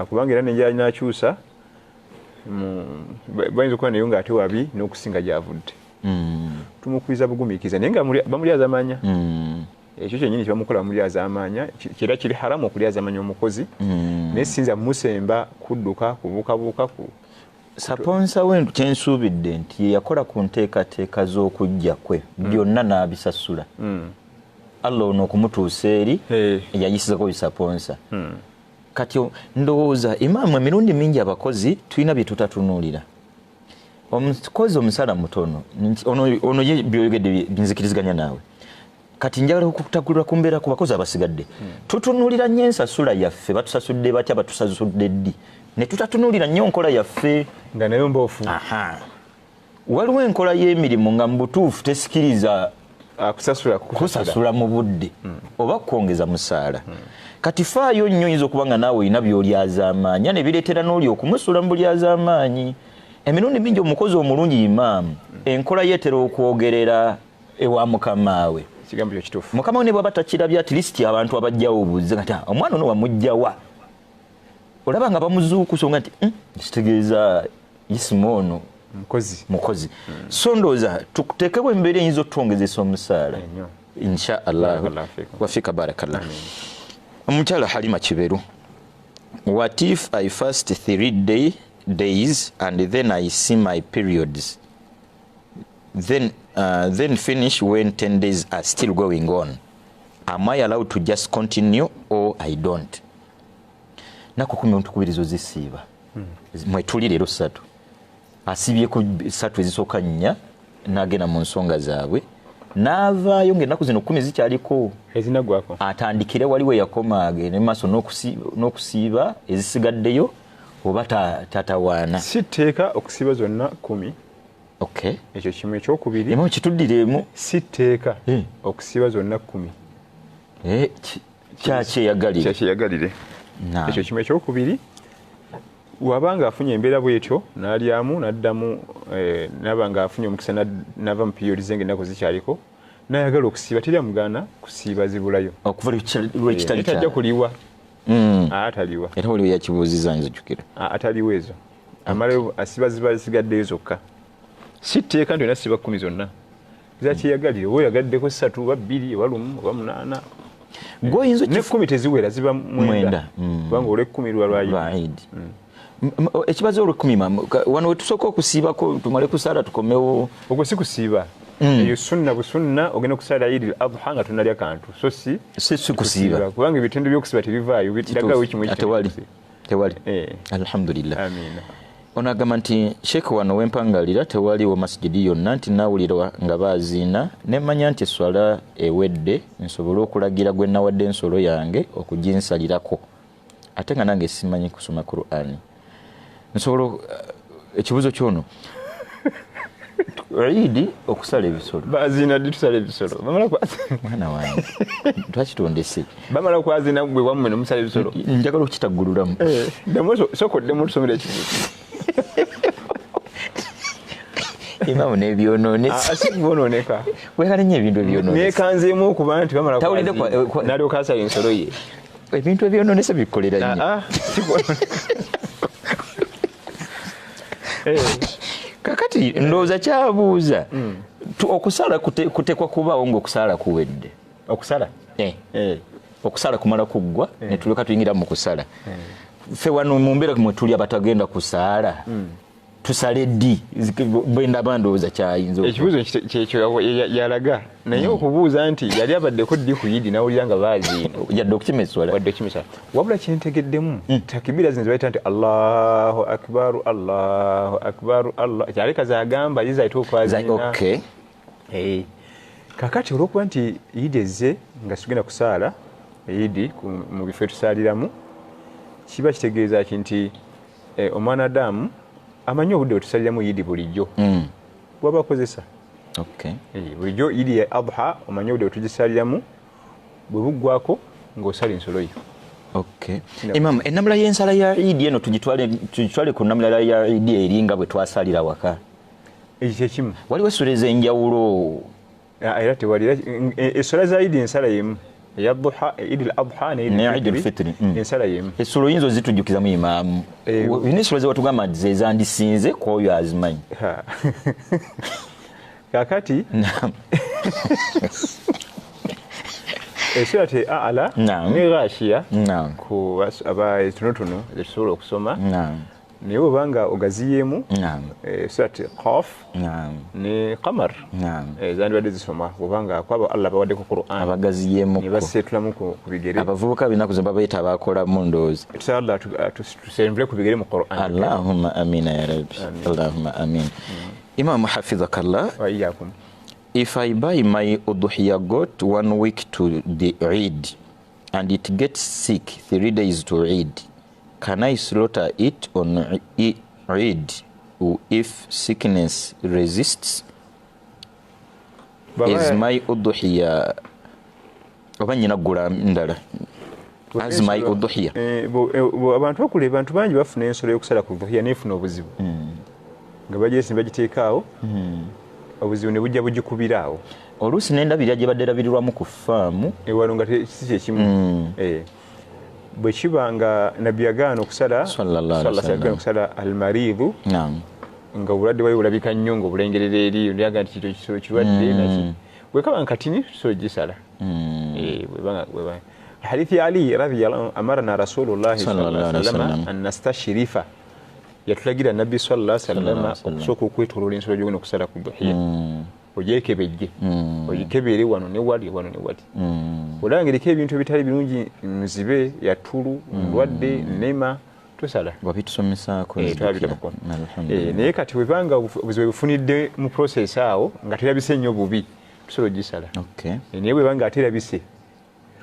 kubanga era nenjala nakyusa bayinza okuba nayo nga ate wabi n'okusinga gyavudde tumukwiza bugumiikiza naye nga bamulyaza amanya ekyo kyennyini kyebamukola bamulyaza amanya kira kiri haramu okulyaza amanya omukozi naye sinza mumusemba kudduka kubuukabuuka saponsa we kyensuubidde nti yeyakola ku nteekateeka z'okujja kwe byonna n'abisasula Allah ono okumutuusa eri yayisizako bisaponsa kati ndowooza imaamu emirundi mingi abakozi tulina bye tutatunuulira omukozi omusala mutono ono ye byoyogedde binzikiriziganya naawe kati njagala okutagulira ku mbeera ku bakozi abasigadde tutunuulira nnyo ensasula yaffe batusasudde batya batusasudde ddi ne tutatunuulira nnyo nkola yaffe nga nayo mboofu waliwo enkola y'emirimu nga mu butuufu tesikiriza kusasula mu budde oba kwongeza musaala kati faayo nnyo oyinza okuba nga naawe olina by'olyaza amaanyi ne bireetera n'oli okumusula mu bulyaza amaanyi emirundi mingi omukozi omulungi imaamu enkola yeetera okwogerera ewa mukamaawe kigambo kyo kituufu mukama we ne bw'aba takirabye at least abantu abajjawo obuuze kati omwana ono wamugjawa olaba nga bamuzuukusa nga nti kitegeeza isimu ono mukozi so ndowooza tuteekebwa embeera eyinza okutwongezesa omusaala insha allah wafika barakallah omukyala Halima Kiberu what if I fast 3 days and then I see my periods then finish when 10 days are still going on am I allowed to just continue or I don't nako kumi ontukubirizo zisiiba mwetuli leero 3 asibyeko 3 ezisooka 4 n'agenda mu nsonga zaabwe n'avaayo ng'ennaku zino 10 zikyaliko ezinagwako atandikire waliwo yakoma agende maaso n'okusiiba ezisigaddeyo oba tatawaana si tteeka okusiiba zonna 10 okay ekyo kimu ekyokubiri emu kituddiremu si tteeka okusiiba zonna 10 kyakyeyagalire ekyo kimu ekyokubiri wabanga afunye embeera bwetyo n'alyamu n'addamu nabanga afunye omukisa nava mu period zenge ennaku zikyaliko n'ayagala okusiiba teri amugaana kusiiba zibulayo okuva lwekitali tajja kuliwa ataliwa era waliwo yakibuuziza nzijukira ataliwo ezo amalayo asiba ziba zisigaddeyo zokka si tteeka nti olina siba 10 zonna zakiyagalire oba oyagaddeko 3 oba 2 oba 1 oba 8 gwoyinza ne10 teziwera ziba 9 kubanga olw'10 lwalwayidi ekibazo olw'10 wano wetusooka okusiibako tumale kusaala tukomewo ogwo si kusiiba eyo sunna busunna ogenda okusaala Eid al-Adha nga tunalya kantu so si kusiiba kubanga ebitendo by'okusiba tebivaayo bitagawo kimwe tewali alhamdulillah amina ono agamba nti sheekh wano wempangalira tewaliwo masijidi yonna nti nawulira nga baaziina nemmanya nti eswala ewedde nsobole okulagira gwe nawadde ensolo yange okuginsalirako ate nga nange simanyi kusoma Qur'ani nsobola ekibuzo kyono Eid okusala ebisolo baaziina ddi tusala ebisolo mwana wange twakitondese bamala kwazina gwe wammwe nomusala ebisolo njagala okitaggululamu sokoddemu tusomera ekibuzo imamu n'ebyononesa asibononeka wekale nnyo ebintu ebyononesa nekanzeemu okuba nti bamala nalyoka asala ensolo ye ebintu ebyononesa bikolera nnyo kakati ndowooza kyabuuza okusala kutekwa kubaawo ngaokusala kuwedde okusala kumala kuggwa netuleka tuyingira mu kusala ffe wano mu mbeera mwe tuli abatagenda kusaala tusale ddi bwendaba ndowooza kyayinza ekibuuzo kyekyo yalaga naye okubuuza nti yali abaddeko ddi ku Yidi nawulira nga baaziina yadde okukimeswala wabula kyentegeddemu takibira zino zibayita nti Allahu akbaru Allahu akbaru Allah kyaleka zagamba ye zayita okwaziina kakati olwokuba nti Yidi ezze nga tugenda kusaala Yidi mu bifo etusaaliramu kiba kitegeeza nti omwanadamu amanyi obudde wetusaliramu Yidi bulijjo bwaba akozesa bulijjo Yidi ya Adha omanyi obudde wetugisaliramu bwe buggwako ng'osala ensolo yo Imam ennamula y'ensala ya Eid eno tugitwale ku nnamula ya Eid eringa bwe twasalira waka ekyo kyekimu waliwo essula ez'enjawulo era tewali essula za Eid ensala yemu eya Duha Eid al-Adha ne Eid al-Fitr ensala yemu essula oyinza ozitujjukizamu imaamu bino essula ze watugamba nti ze zandisinze ku oyo azimanyi kakati essula te A'la ne Ghashiya ku abatonotono ezisobola okusoma naye obanga ogaziyeemu essula te Qaf ne Qamar zandibadde zisoma obanga kwabo Allah bawaddeko Qur'an abagaziyeemu ne baseetulamu ku bigere abavubuka binaku ze babeeta abakolamu ndowooza tusala tusenvule ku bigere mu Qur'an Allahumma amina ya rabbi Allahumma amin Imam hafizakallah wa iyyakum. If I buy my udhiya goat 1 week to the Eid and it gets sick 3 days to Eid, can I slaughter it on Eid if sickness resists? Is my udhiya oba nyina gula ndala as my udhiya abantu bakule bantu bangi bafuna ensolo y'okusala ku udhiya nefuna obuzibu nga bajesimba giteekaawo obuzibu ne bujja bugikubiraawo oluusi n'endabirira gye badde erabirirwamu ku faamu ewano nga si kyekimu bwe kiba nga nabbi yagaana okusala okusala almaridhu nga obulwadde bwayo bulabika nnyo nga obulengerera eri ndyaga nti kito kisolo kirwadde naki bwekaba nkatini tusobola gisala hadithi ya Ali radhiyallahu amarna rasulullahi sallallahu alaihi wasallam an nastashrifa yatulagira nabbi sallallahu alaihi wasallam okusooka okwetoloola ensolo gy'ogenda okusala ku dhuhiya ogyekebejje ogikebere wano ne wali wano ne wali olangereko ebintu ebitali birungi nzibe yatulu ndwadde nema tusala wabitusomesaako naye kati webanga obuzibu bufunidde mu process awo nga terabise nnyo bubi tusobola ogisala naye bwebanga aterabise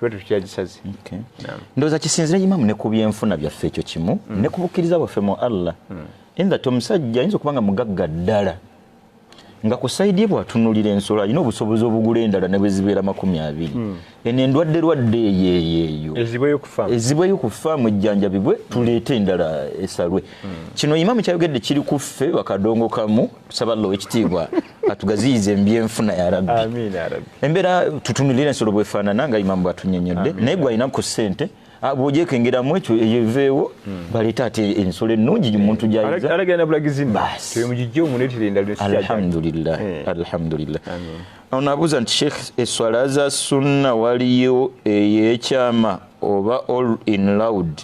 tukyagisaze ndowooza kisinzira imamu ne ku byenfuna byaffe ekyo kimu ne ku bukkiriza bwaffe mu Allah enzati omusajja ayinza okuba nga mugagga ddala nga ku saidi bwatunulira ensolo alina obusobozi obugula endala ne bwe zibeera 20 eno endwadde eyeeyo ezibweyo ku faamu ejjanjabibwe tuleete endala esalwe kino imamu kyayogedde kiri ku ffe wakadongo kamu tusaba Allah ow'ekitiibwa atugaziyize mbyenfuna ya rabbi embeera tutunulira ensolo bwefaanana nga imamu bw'atunnyonnyodde naye gwe alina ku ssente bw'ogyekengeramu ekyo eyeveewo baleeta ate ensolo ennungi muntu gy'ayiza alagala na bulagizi temugijja omuleetera endala alhamdulillah alhamdulillah awo nabuuza nti sheikh eswala za sunna waliyo ey'ekyama oba all in loud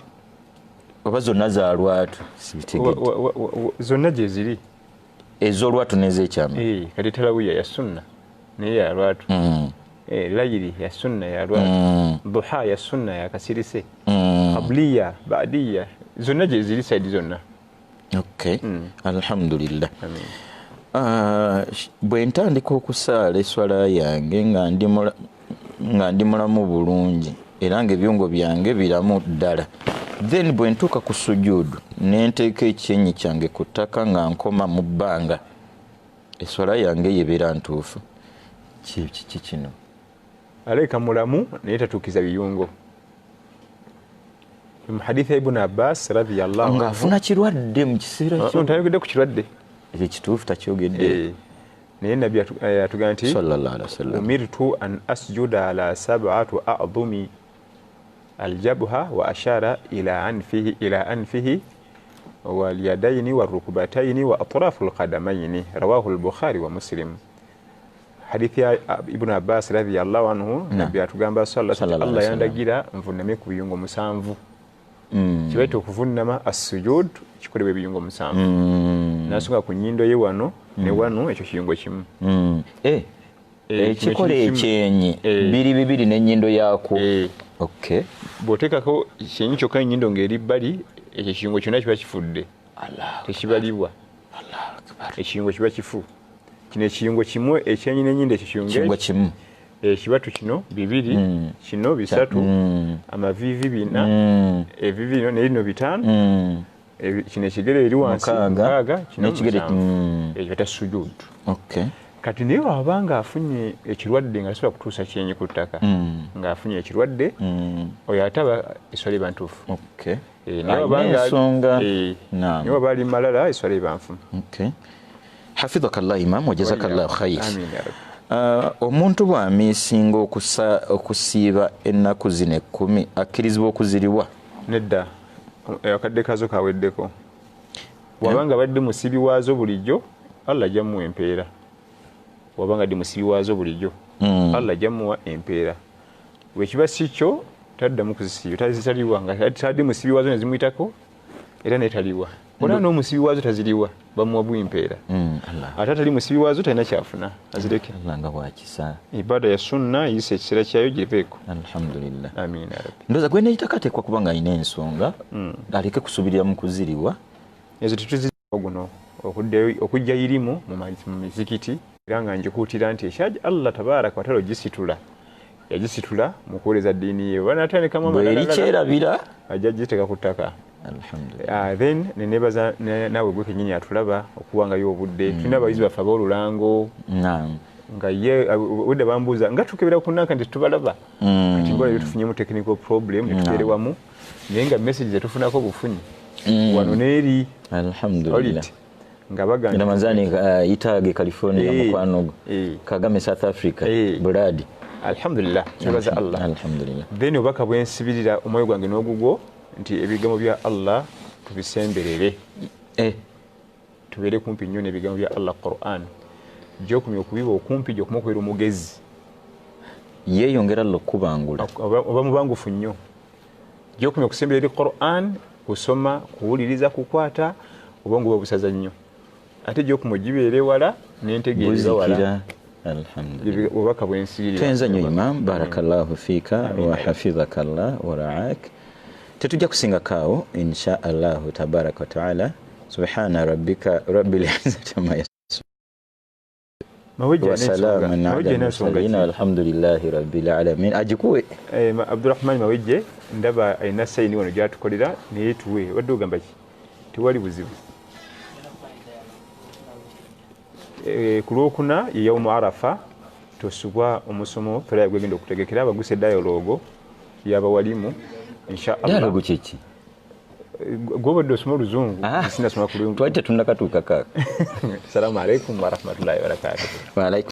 oba zonna za lwatu sibitegedde zonna gye ziri ez'olwatu n'ez'ekyama kati talawiya ya sunna naye ya lwatu layiri ya sunna ya lwatu duha ya sunna ya kasirise qabliya baadiya zonna gye ziri saidi zonna okay alhamdulillah bwe ntandika okusaala eswala yange nga ndi mulamu bulungi era ng'ebyongo byange biramu ddala then bwe ntuuka ku sujudu ne nteeka ekyenyi kyange ku ttaka nga nkoma mu bbanga eswala yange yebeera ntuufu kiki kino aleka mulamu naye tatuukiza biyungo mu haditha ibn Abbas radiyallahu anhu ng'afuna kirwadde mu kiseera kyo ntayogedde ku kirwadde ekyo kituufu takyogedde naye nabbi atugamba nti sallallahu alaihi wasallam umirtu an asjuda ala sab'ati a'dhumi aljabha wa ashara ila anfihi walyadaini warukbataini wa atrafu alqadamaini rawahu al-Bukhari wa Muslim. Hadithi ya Ibn Abbas radhiyallahu anhu nabbi atugamba sallallahu alaihi wasallam Allah yandagira nvuname ku biyungo musanvu kibaita okuvunnama as-sujud kikolebwa ebiyungo musanvu nasunga ku nnyindo ye wano ne wano ekyo kiyungo kimu ekikole ekyenyi biri bibiri n'ennyindo yaako okay bw'oteekako kyenyi kyokka ennyindo ng'eri bbali ekyo ekiyungo kyonna kiba kifudde tekibalibwa ekiyungo kiba kifu kino ekiyungo kimu ekyenyi n'ennyindo ekyo kiyungo kimu ekibatu kino bibiri kino bisatu amavivi bina evivi bino nerino bitaano kino ekigere eri wansi mukaaga kino musanvu ekyo bata sujudu kati naye wabanga afunye ekirwadde nga tasobola kutuusa kyenyi ku ttaka ng'afunye ekirwadde oyo ataba eswala eba ntuufu naye waba ali malala eswala eba nfumu hafidhakallah imam wajazakallahu khair omuntu bw'amiisinga okusiiba ennaku zino 10 akkirizibwa okuziriwa nedda akadde kazo kaweddeko wabanga badde musibi waazo bulijjo Allah ajja muwa empeera wabanga ddi musibi waazo bulijjo Allah ajja muwa empeera wekiba si kyo taddamu kuzisiiba tazitaliwa nga tadde musibi waazo ne zimuyitako era netaliwa wala n'omusibi waazo taziriwa bamuwa bw'impeera ate atali musibi waazo talina kyafuna azireke nga bwakisa ibada ya sunna yise ekiseera kyayo giveeko alhamdulillah amina rabbi ndoza gwe neyitakateekwa kuba nga alina ensonga aleke kusubirira mu kuziriwa ezo tetuziriwa guno okujja irimu mu mizikiti era nga njikuutira nti ekyaja Allah tabaraka wa taala ogisitula yagisitula mu kuwoleza ddiini ye banatandikamu bweri kyerabira ajja giteeka ku ttaka alhamdulillah then nenebaza nawe gwe kenyini atulaba okuwangayo obudde tulina abayizi baffe aboolulango nga ye budde bambuuza nga tukebera ku nanka nti tubalaba kati ngola tufunyemu technical problem netuteerewamu naye nga message zetufunako obufunyi wano neeri alhamdulillah nga bagamba Ramazani Itage California mukwano Kagame South Africa Brad alhamdulillah tubaza Allah alhamdulillah then obaka bwensibirira omwoyo gwange n'ogugwo nti ebigambo bya Allah tubisemberere tubeere kumpi nnyo n'ebigambo bya Allah Quran gyokumya okubiba okumpi gyokumakwera omugezi yeeyongera lokubangula oba mubangufu nnyo gyokumya okusemberera Quran kusoma kuwuliriza kukwata obwongo bwa busaza nnyo ate gyokumya ogibeere wala n'entegeereza wala alhamdulillah obubaka bwensibirira twenza nnyo imam barakallahu fika wa hafidhakallah wa ra'ak tetujja kusingakaawo insha allahu tabaraka wataala subhana rabbika rabbil izzati amma yasifun wa salamun ala al-mursalin walhamdulillahi rabbil alamin ajikuwe Abdurrahman Mawejje ndaba ayina sayini wano gyatukolera naye tuwe wadde ogamba ki tewali buzibu ku Lwokuna ye yawmu Arafa tosubwa omusomo fera gwegenda okutegekera abaguse dialogo y'abawalimu inshallah dialogo kiki gobodde osoma oluzungu sinasoma ku lulungu twali tetunnakatuuka kaka assalamu alaikum warahmatullahi wabarakatuh.